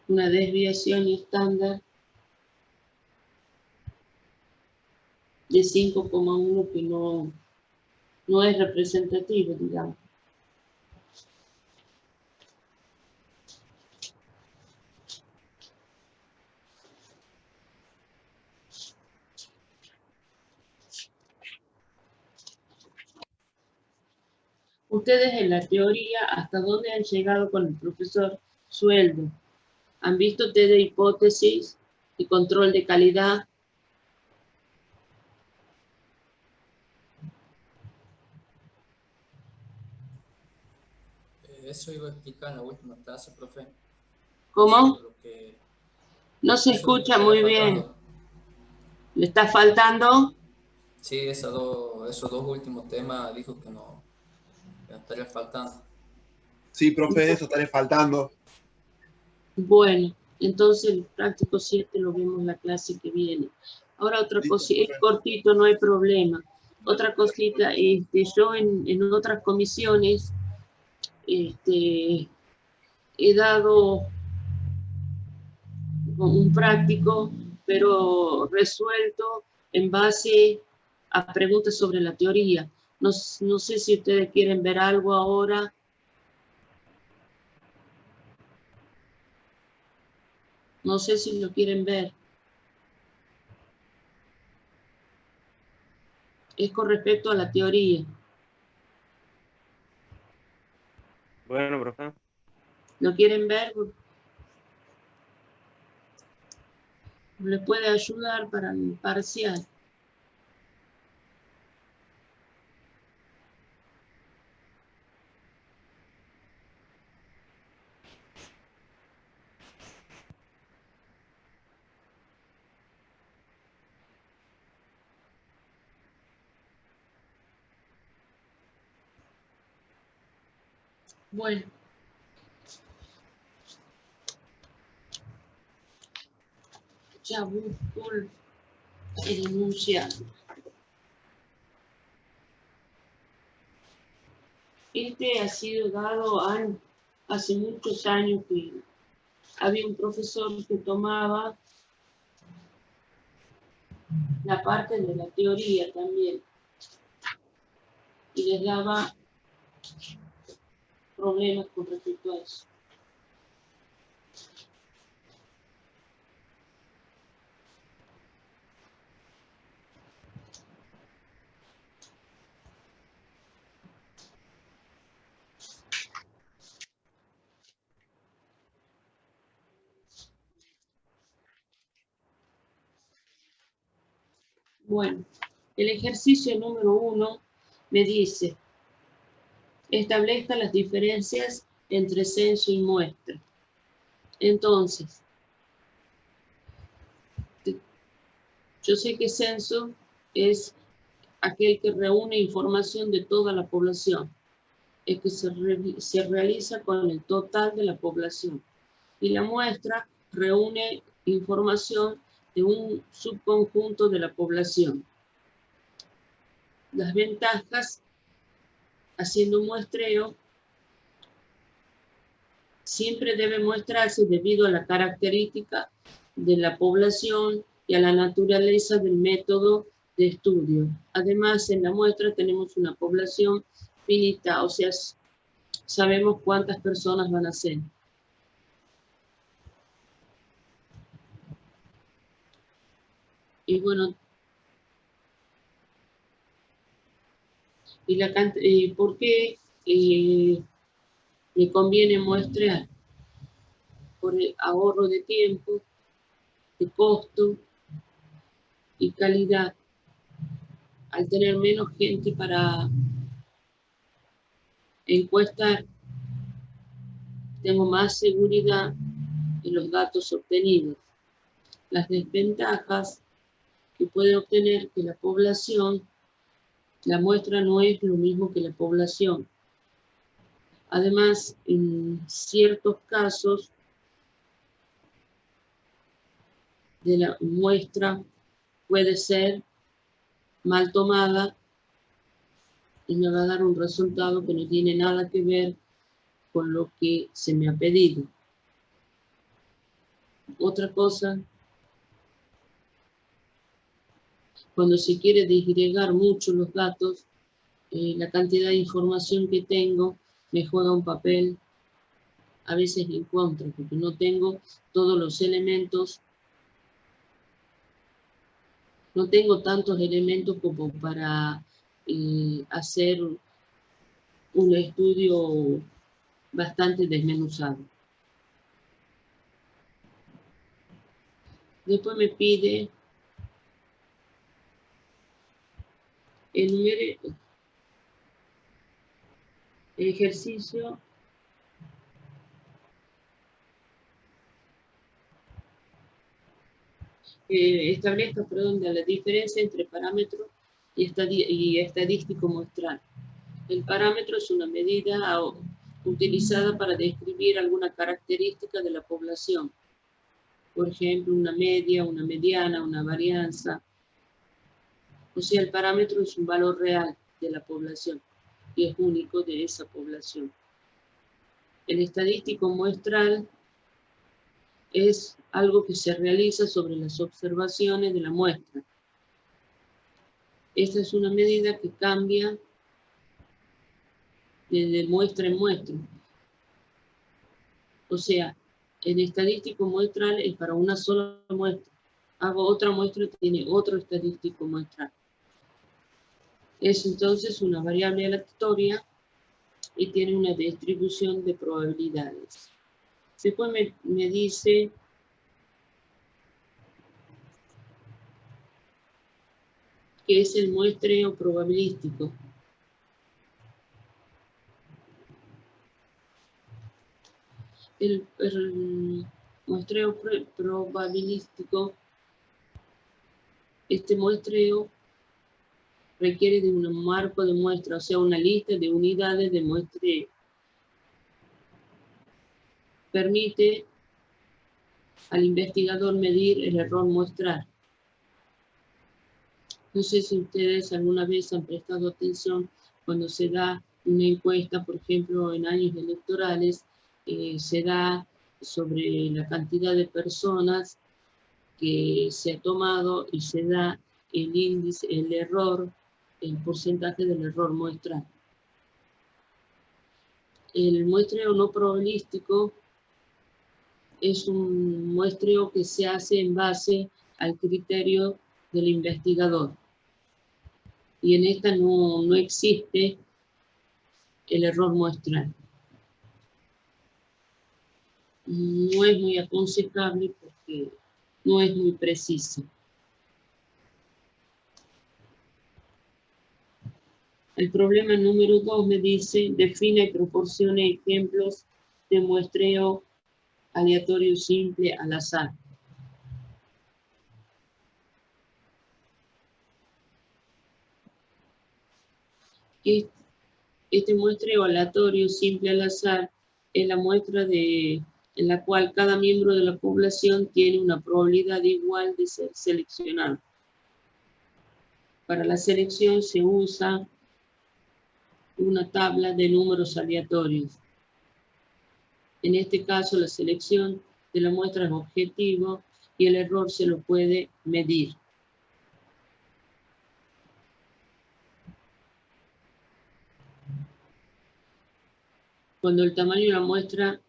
una desviación estándar de 5,1, que no es representativo, digamos. Ustedes en la teoría, ¿hasta dónde han llegado con el profesor Sueldo? ¿Han visto test de hipótesis y control de calidad? Eso iba a explicar en la última clase, profe. ¿Cómo? Lo que, No se eso es lo que escucha estaría muy bien. faltando. ¿Le está faltando? Sí, esos dos últimos temas dijo que no estaría faltando. Sí, profe, eso estaría faltando. Bueno, entonces el práctico 7 lo vemos la clase que viene. Ahora otra Listo, cosa, es profe. cortito, no hay problema. Otra cosita, yo en otras comisiones he dado un práctico, pero resuelto en base a preguntas sobre la teoría. No sé si ustedes quieren ver algo ahora. No sé si lo quieren ver. Es con respecto a la teoría. Bueno, profe. ¿Lo quieren ver? ¿Le puede ayudar para el parcial? Bueno. Ya busco el enunciado. Este ha sido dado hace muchos años que había un profesor que tomaba la parte de la teoría también y les daba problemas con respecto a eso. Bueno, el ejercicio número 1 me dice, establezca las diferencias entre censo y muestra. Entonces, yo sé que censo es aquel que reúne información de toda la población, el que se realiza con el total de la población. Y la muestra reúne información de un subconjunto de la población. Las ventajas, haciendo un muestreo, siempre debe mostrarse debido a la característica de la población y a la naturaleza del método de estudio. Además, en la muestra tenemos una población finita, o sea, sabemos cuántas personas van a ser. Y bueno, ¿por qué me conviene muestrear? Por el ahorro de tiempo, de costo y calidad. Al tener menos gente para encuestar, tengo más seguridad en los datos obtenidos. Las desventajas que puede obtener que la población, la muestra no es lo mismo que la población. Además, en ciertos casos de la muestra puede ser mal tomada y me va a dar un resultado que no tiene nada que ver con lo que se me ha pedido. Otra cosa, cuando se quiere disgregar mucho los datos, la cantidad de información que tengo me juega un papel a veces en contra, porque no tengo todos los elementos, no tengo tantos elementos como para hacer un estudio bastante desmenuzado. Después me pide el ejercicio establezca, perdón, de la diferencia entre parámetro y estadístico muestral. El parámetro es una medida utilizada para describir alguna característica de la población. Por ejemplo, una media, una mediana, una varianza. O sea, el parámetro es un valor real de la población y es único de esa población. El estadístico muestral es algo que se realiza sobre las observaciones de la muestra. Esta es una medida que cambia de muestra en muestra. O sea, el estadístico muestral es para una sola muestra. Hago otra muestra y tiene otro estadístico muestral. Es entonces una variable aleatoria y tiene una distribución de probabilidades. Después me dice que es el muestreo probabilístico. El muestreo probabilístico, este muestreo requiere de un marco de muestra, o sea, una lista de unidades de muestreo. Permite al investigador medir el error muestral. No sé si ustedes alguna vez han prestado atención cuando se da una encuesta, por ejemplo, en años electorales, se da sobre la cantidad de personas que se ha tomado y se da el índice, el error, el porcentaje del error muestral. El muestreo no probabilístico es un muestreo que se hace en base al criterio del investigador. Y en esta no existe el error muestral. No es muy aconsejable porque no es muy preciso. El problema número 2 me dice, define y proporcione ejemplos de muestreo aleatorio simple al azar. Este muestreo aleatorio simple al azar es la muestra en la cual cada miembro de la población tiene una probabilidad igual de ser seleccionado. Para la selección se usa una tabla de números aleatorios. En este caso, la selección de la muestra es objetivo y el error se lo puede medir. Cuando el tamaño de la muestra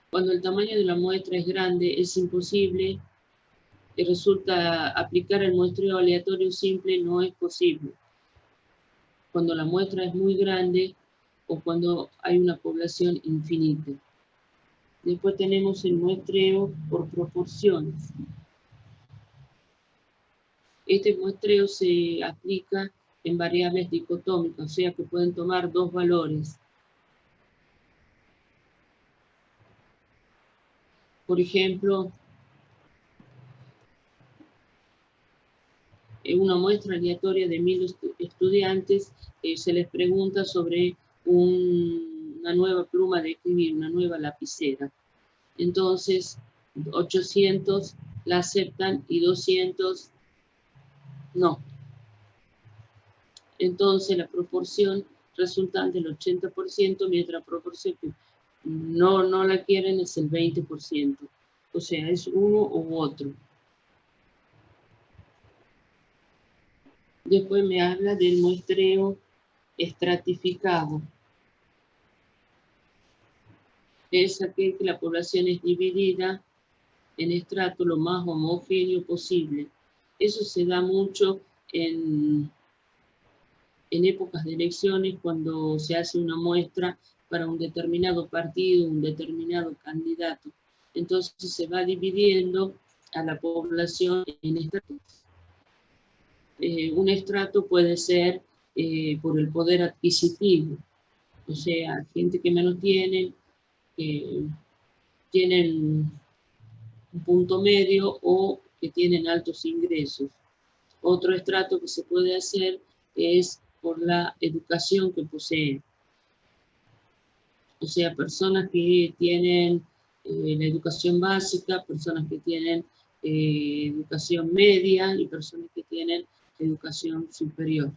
cuando el tamaño de la muestra es grande, es imposible y resulta aplicar el muestreo aleatorio simple no es posible. Cuando la muestra es muy grande o cuando hay una población infinita. Después tenemos el muestreo por proporciones. Este muestreo se aplica en variables dicotómicas, o sea que pueden tomar dos valores. Por ejemplo, en una muestra aleatoria de 1000 estudiantes, se les pregunta sobre una nueva pluma de escribir, una nueva lapicera. Entonces, 800 la aceptan y 200 no. Entonces, la proporción resultante del 80%, mientras la proporción que no la quieren es el 20%. O sea, es uno u otro. Después me habla del muestreo estratificado. Es aquel que la población es dividida en estratos lo más homogéneo posible. Eso se da mucho en épocas de elecciones, cuando se hace una muestra para un determinado partido, un determinado candidato. Entonces se va dividiendo a la población en estratos. Un estrato puede ser por el poder adquisitivo, o sea, gente que menos tiene que tienen un punto medio o que tienen altos ingresos. Otro estrato que se puede hacer es por la educación que poseen. O sea, personas que tienen la educación básica, personas que tienen educación media y personas que tienen educación superior.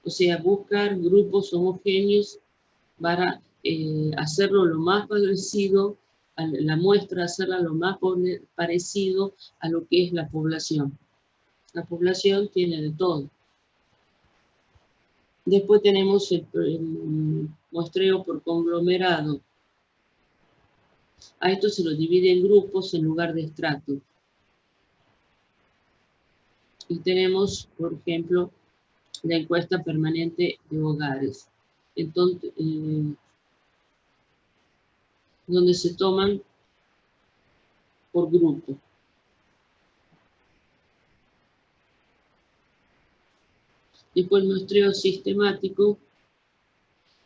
O sea, buscar grupos homogéneos para hacerlo lo más parecido, la muestra hacerla lo más parecido a lo que es la población. La población tiene de todo. Después tenemos el muestreo por conglomerado. A esto se lo divide en grupos en lugar de estratos. Y tenemos, por ejemplo, la encuesta permanente de hogares. Entonces, donde se toman por grupo. Después el muestreo sistemático,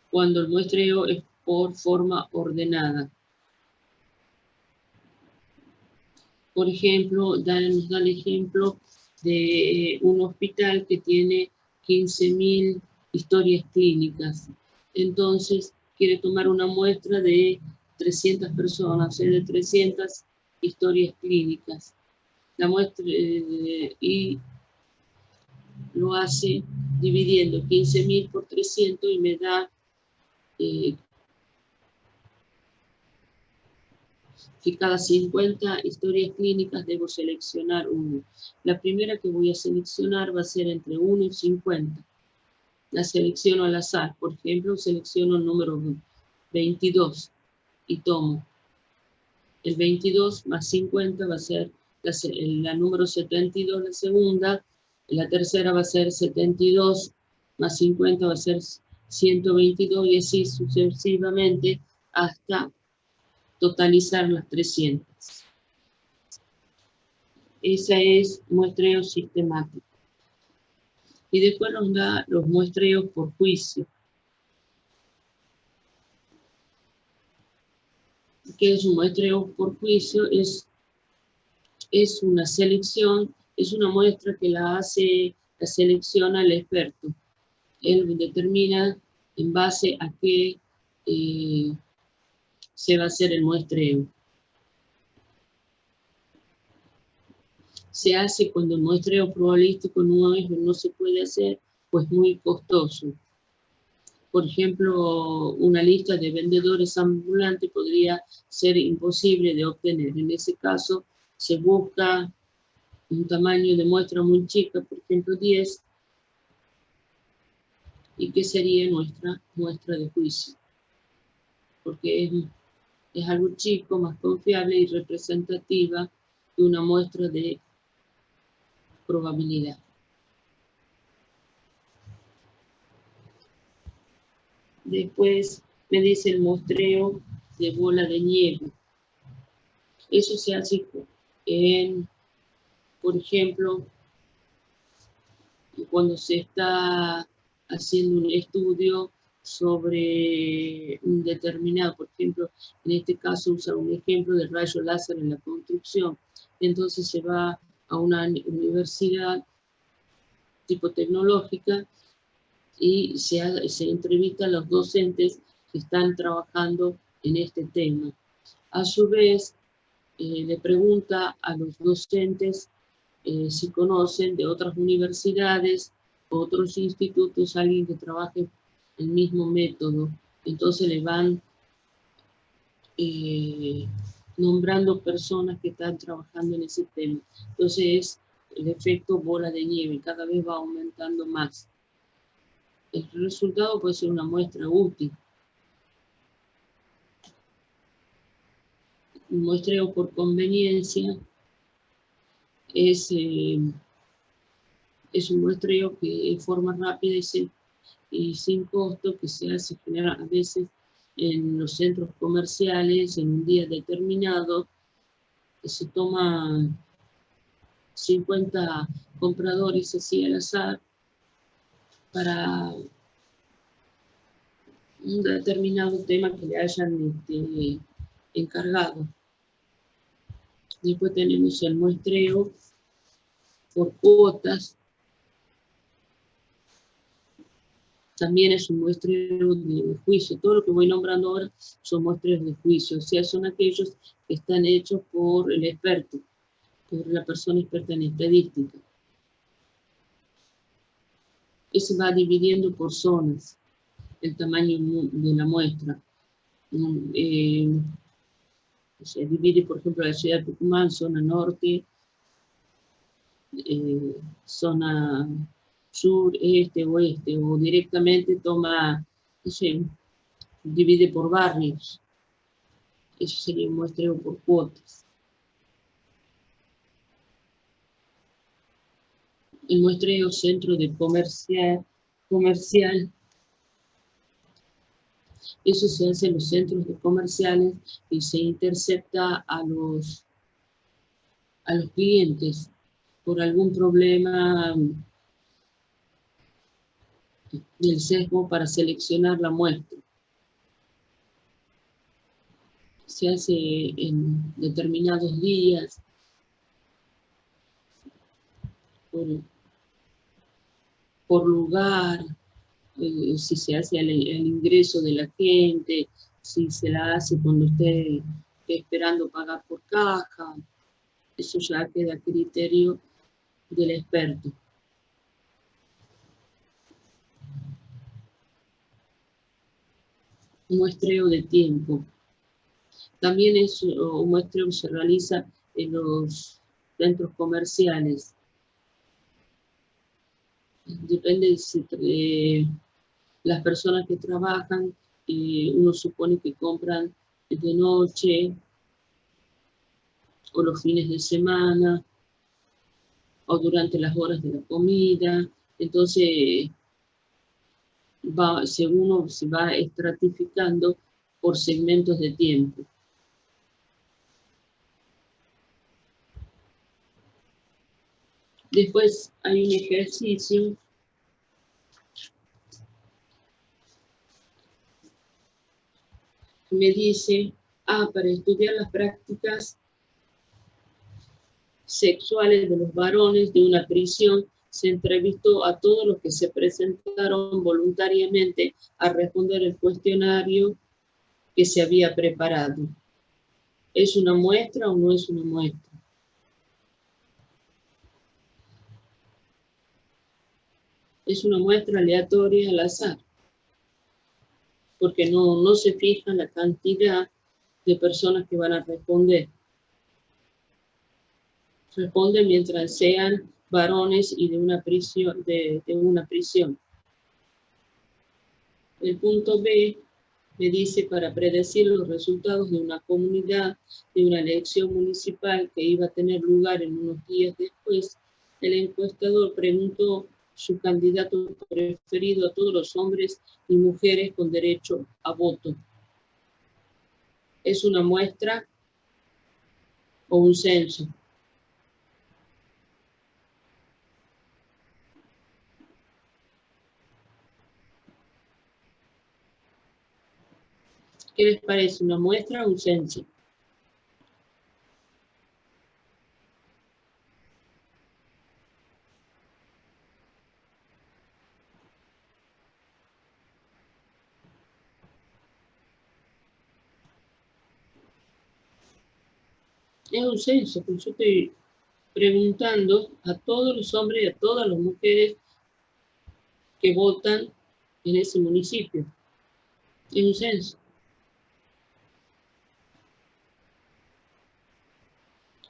cuando el muestreo es por forma ordenada. Por ejemplo, nos dan ejemplo de un hospital que tiene 15.000 historias clínicas. Entonces, quiere tomar una muestra de 300 personas, o sea, de 300 historias clínicas. La muestra y lo hace dividiendo 15.000 por 300 y me da que cada 50 historias clínicas debo seleccionar uno. La primera que voy a seleccionar va a ser entre 1 y 50. La selecciono al azar. Por ejemplo, selecciono el número 22 y tomo. El 22 más 50 va a ser la número 72, la segunda. La tercera va a ser 72 más 50 va a ser 122 y así sucesivamente hasta totalizar las 300. Ese es muestreo sistemático. Y después nos da los muestreos por juicio. ¿Qué es un muestreo por juicio? Es una selección, es una muestra que la selecciona el experto. Él determina en base a qué se va a hacer el muestreo. Se hace cuando el muestreo probabilístico no se puede hacer, pues muy costoso. Por ejemplo, una lista de vendedores ambulantes podría ser imposible de obtener. En ese caso, se busca un tamaño de muestra muy chica, por ejemplo 10, y que sería nuestra muestra de juicio. Porque es algo chico, más confiable y representativa de una muestra de probabilidad. Después me dice el muestreo de bola de nieve. Eso se hace por ejemplo, cuando se está haciendo un estudio sobre un determinado, por ejemplo, en este caso usa un ejemplo de rayo láser en la construcción. Entonces se va a una universidad tipo tecnológica y se entrevista a los docentes que están trabajando en este tema. A su vez, le pregunta a los docentes si conocen de otras universidades, otros institutos, alguien que trabaje el mismo método. Entonces le van nombrando personas que están trabajando en ese tema. Entonces es el efecto bola de nieve, cada vez va aumentando más. El resultado puede ser una muestra útil. Un muestreo por conveniencia es un muestreo que en forma rápida y sin costo, que se hace generar a veces en los centros comerciales en un día determinado. Se toma 50 compradores así al azar para un determinado tema que le hayan encargado. Después tenemos el muestreo por cuotas. También es un muestreo de juicio. Todo lo que voy nombrando ahora son muestreos de juicio. O sea, son aquellos que están hechos por el experto, por la persona experta en estadística. Y se va dividiendo por zonas el tamaño de la muestra. Se divide, por ejemplo, la ciudad de Tucumán, zona norte, zona sur, este, oeste, o directamente toma, no sé, divide por barrios. Eso sería un muestreo por cuotas. El muestreo centro de comercial, eso se hace en los centros de comerciales y se intercepta a los clientes por algún problema del sesgo para seleccionar la muestra. Se hace en determinados días, por lugar, si se hace el ingreso de la gente, si se la hace cuando esté esperando pagar por caja. Eso ya queda a criterio del experto. Muestreo de tiempo. También es un muestreo que se realiza en los centros comerciales. Depende de las personas que trabajan, uno supone que compran de noche, o los fines de semana, o durante las horas de la comida. Entonces, uno se va estratificando por segmentos de tiempo. Después hay un ejercicio que me dice, para estudiar las prácticas sexuales de los varones de una prisión, se entrevistó a todos los que se presentaron voluntariamente a responder el cuestionario que se había preparado. ¿Es una muestra o no es una muestra? Es una muestra aleatoria al azar, porque no se fija la cantidad de personas que van a responder. Responde mientras sean varones y de una prisión. El punto B me dice, para predecir los resultados de una comunidad, de una elección municipal que iba a tener lugar en unos días después, el encuestador preguntó su candidato preferido a todos los hombres y mujeres con derecho a voto. ¿Es una muestra o un censo? ¿Qué les parece? ¿Una muestra o un censo? Es un censo, porque yo estoy preguntando a todos los hombres y a todas las mujeres que votan en ese municipio. Es un censo.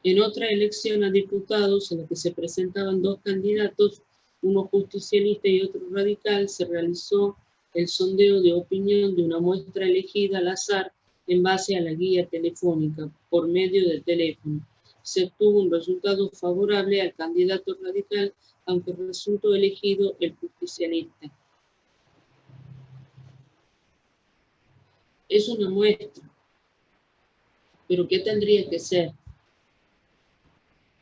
En otra elección a diputados, en la que se presentaban dos candidatos, uno justicialista y otro radical, se realizó el sondeo de opinión de una muestra elegida al azar en base a la guía telefónica por medio del teléfono. Se obtuvo un resultado favorable al candidato radical, aunque resultó elegido el justicialista. Es una muestra, pero ¿qué tendría que ser?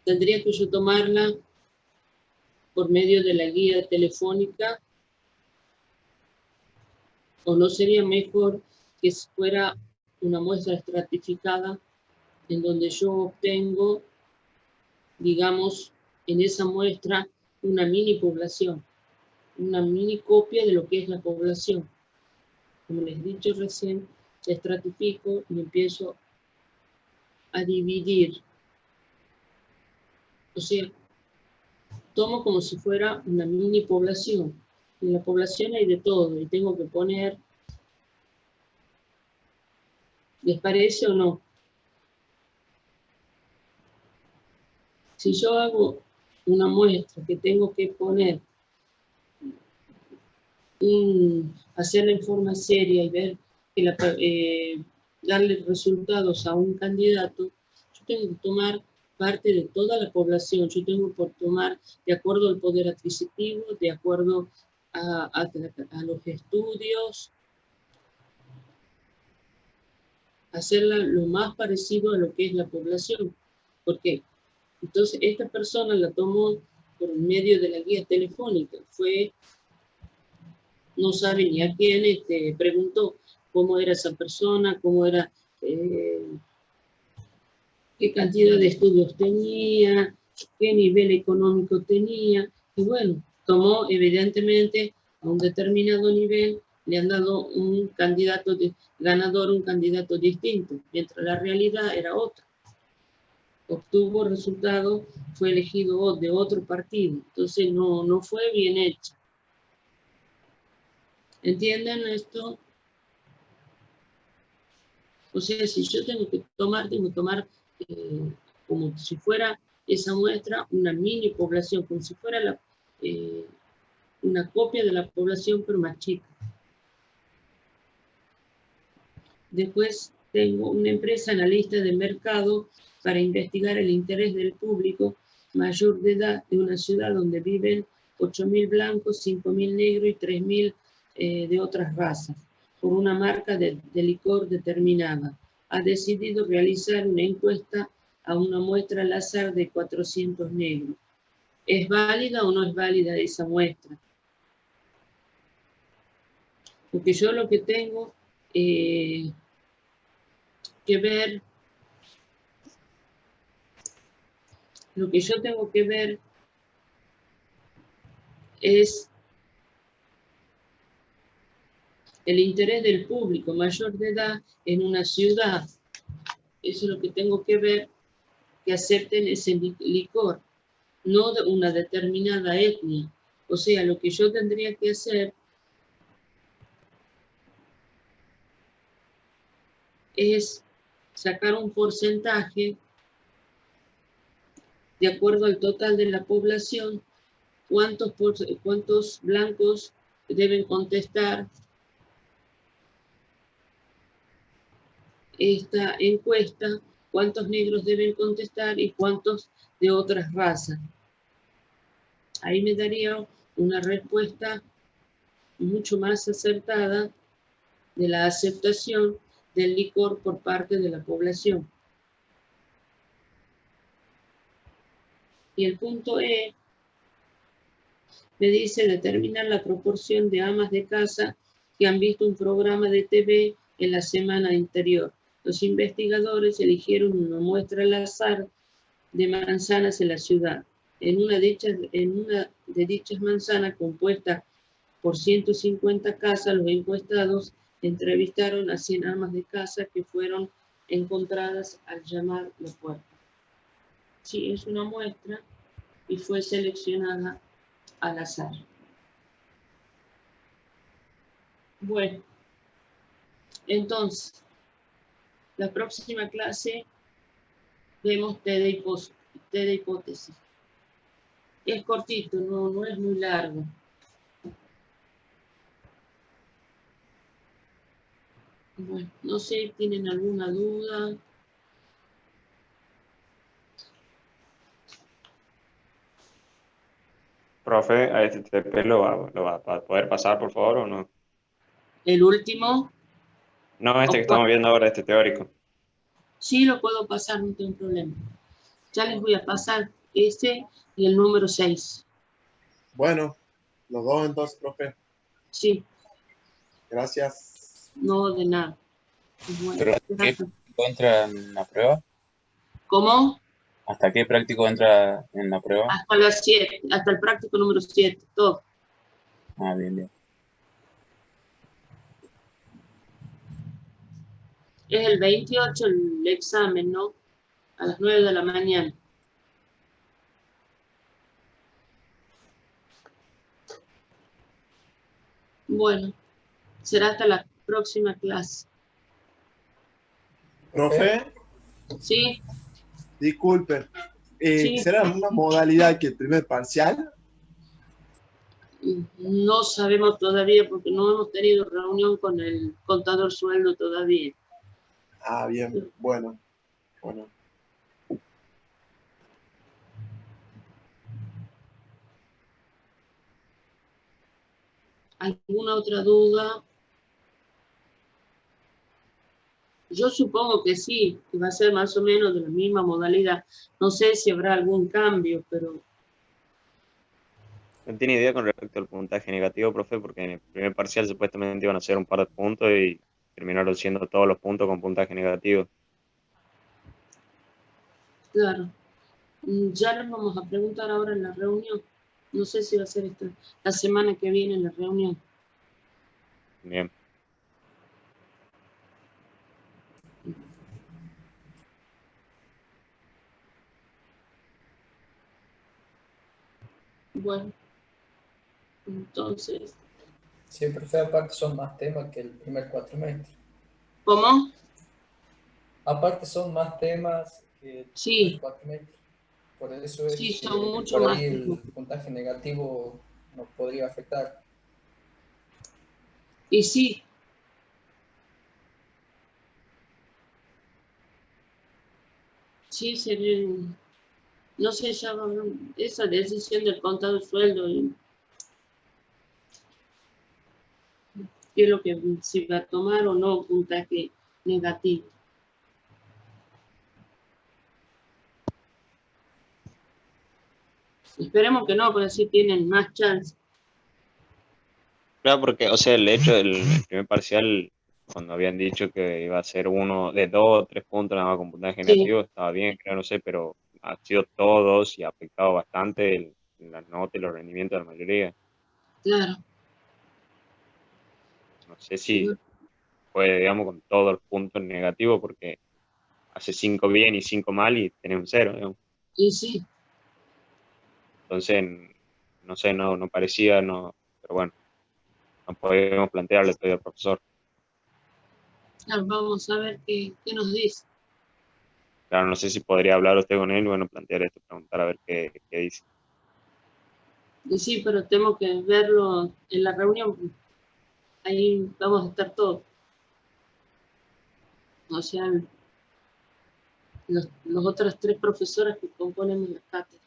Tendría que yo tomarla por medio de la guía telefónica ¿O no sería mejor que fuera una muestra estratificada en donde yo obtengo, digamos, en esa muestra una mini población, una mini copia de lo que es la población? Como les he dicho recién, estratifico y empiezo a dividir. O sea, tomo como si fuera una mini población. En la población hay de todo y tengo que poner, ¿les parece o no? Si yo hago una muestra que tengo que poner, hacerla en forma seria y ver que darle resultados a un candidato, yo tengo que tomar parte de toda la población. Yo tengo que tomar de acuerdo al poder adquisitivo, de acuerdo a los estudios, hacerla lo más parecido a lo que es la población. ¿Por qué? Entonces, esta persona la tomó por medio de la guía telefónica. No sabe ni a quién, preguntó cómo era esa persona, cómo era, qué cantidad de estudios tenía, qué nivel económico tenía. Y bueno, tomó evidentemente a un determinado nivel, le han dado un candidato ganador, un candidato distinto, mientras la realidad era otra. Obtuvo resultado, fue elegido de otro partido, entonces no fue bien hecho. ¿Entienden esto? O sea, si yo tengo que tomar como si fuera esa muestra una mini población, como si fuera una copia de la población, pero más chica. Después tengo una empresa analista de mercado para investigar el interés del público mayor de edad de una ciudad donde viven 8.000 blancos, 5.000 negros y 3.000 de otras razas, por una marca de licor determinada. Ha decidido realizar una encuesta a una muestra al azar de 400 negros. ¿Es válida o no es válida esa muestra? Porque yo lo que tengo que ver, lo que yo tengo que ver es el interés del público mayor de edad en una ciudad. Eso es lo que tengo que ver, que acepten ese licor, no de una determinada etnia. O sea, lo que yo tendría que hacer es sacar un porcentaje de acuerdo al total de la población, cuántos blancos deben contestar esta encuesta, cuántos negros deben contestar y cuántos de otras razas. Ahí me daría una respuesta mucho más acertada de la aceptación del licor por parte de la población. Y el punto E me dice determinar la proporción de amas de casa que han visto un programa de TV en la semana anterior. Los investigadores eligieron una muestra al azar de manzanas en la ciudad. En una de dichas manzanas, compuesta por 150 casas, los encuestados entrevistaron a 100 amas de casa que fueron encontradas al llamar la puerta. Sí, es una muestra y fue seleccionada al azar. Bueno, entonces, la próxima clase vemos T de hipótesis. Es cortito, no es muy largo. Bueno, no sé, ¿tienen alguna duda? Profe, ¿a este TP lo va a poder pasar, por favor, o no? El último, No, este que estamos viendo ahora, este teórico. sí lo puedo pasar, no tengo problema. Ya les voy a pasar este y el número 6. Bueno, los dos entonces, profe. Sí. Gracias. No, de nada. Bueno, ¿Pero hasta qué práctico entra en la prueba? ¿cómo? ¿Hasta qué práctico entra en la prueba? Hasta las 7, hasta el práctico número 7, todo. Ah, bien, bien. Es el 28 el examen, ¿no? A las 9 de la mañana. Bueno, será hasta la próxima clase. Profe, ¿Sí? disculpe. Sí. ¿Será la misma modalidad que el primer parcial? No sabemos todavía porque no hemos tenido reunión con el contador sueldo todavía. Ah, bien. Bueno. Bueno. ¿Alguna otra duda? Yo supongo que sí, que va a ser más o menos de la misma modalidad. No sé si habrá algún cambio, pero No tiene idea con respecto al puntaje negativo, profe, porque en el primer parcial supuestamente iban a ser un par de puntos y terminaron siendo todos los puntos con puntaje negativo. claro. Ya les vamos a preguntar ahora en la reunión. No sé si va a ser la semana que viene en la reunión. Bien. Bueno, entonces, Sí, profe, aparte son más temas que el primer cuatrimestre. ¿cómo? Aparte son más temas que el Sí. primer cuatrimestre. Por eso es Sí, que son mucho por más ahí el temas. puntaje negativo nos podría afectar. Y sí. Sí, no sé, ya esa decisión del contado sueldo y qué es lo que si va a tomar o no puntaje negativo. Esperemos que no, porque así tienen más chance. Claro, porque, o sea, el hecho del primer parcial, cuando habían dicho que iba a ser uno de 2 o 3 puntos nada más con puntaje Sí, negativo, estaba bien, creo, no sé, pero ha sido todos y ha afectado bastante las notas y los rendimientos de la mayoría. claro. No sé si fue, digamos, con todos los puntos negativos, porque hace 5 bien y 5 mal y tenés un 0, digamos. Y sí, Entonces, no sé, no parecía, no, pero bueno, no podemos plantearle todavía al profesor. claro, vamos a ver qué nos dice. Claro, no sé si podría hablar usted con él y bueno, plantear esto, preguntar a ver qué dice. Y sí, pero tengo que verlo en la reunión. Ahí vamos a estar todos. O sea, los otras 3 profesoras que componen la cátedra.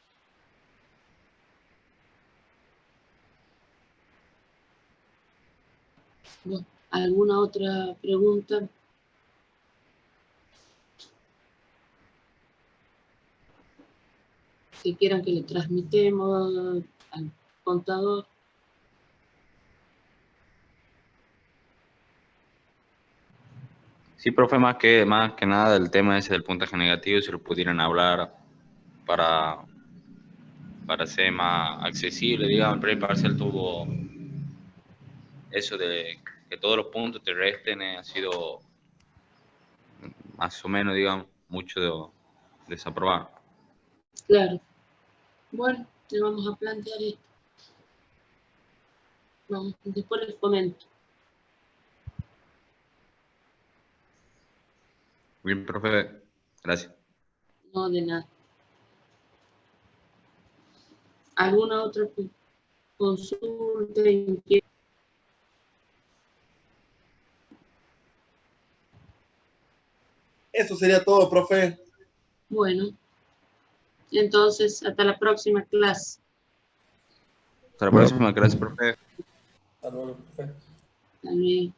Bueno, ¿alguna otra pregunta? Que quieran que le transmitamos al contador. Sí, profe, más que nada el tema ese del puntaje negativo, si lo pudieran hablar para, para ser más accesible, digamos, el primer parcial tuvo eso de que todos los puntos te resten, ha sido más o menos, digamos, mucho de desaprobar. Claro. Bueno, le vamos a plantear esto. Vamos, después les comento. Bien, profe, gracias. No, de nada. ¿Alguna otra consulta? Eso sería todo, profe. Bueno, entonces, hasta la próxima clase. Hasta la Bueno. próxima, gracias, profe. Hasta luego, profe. Hasta luego.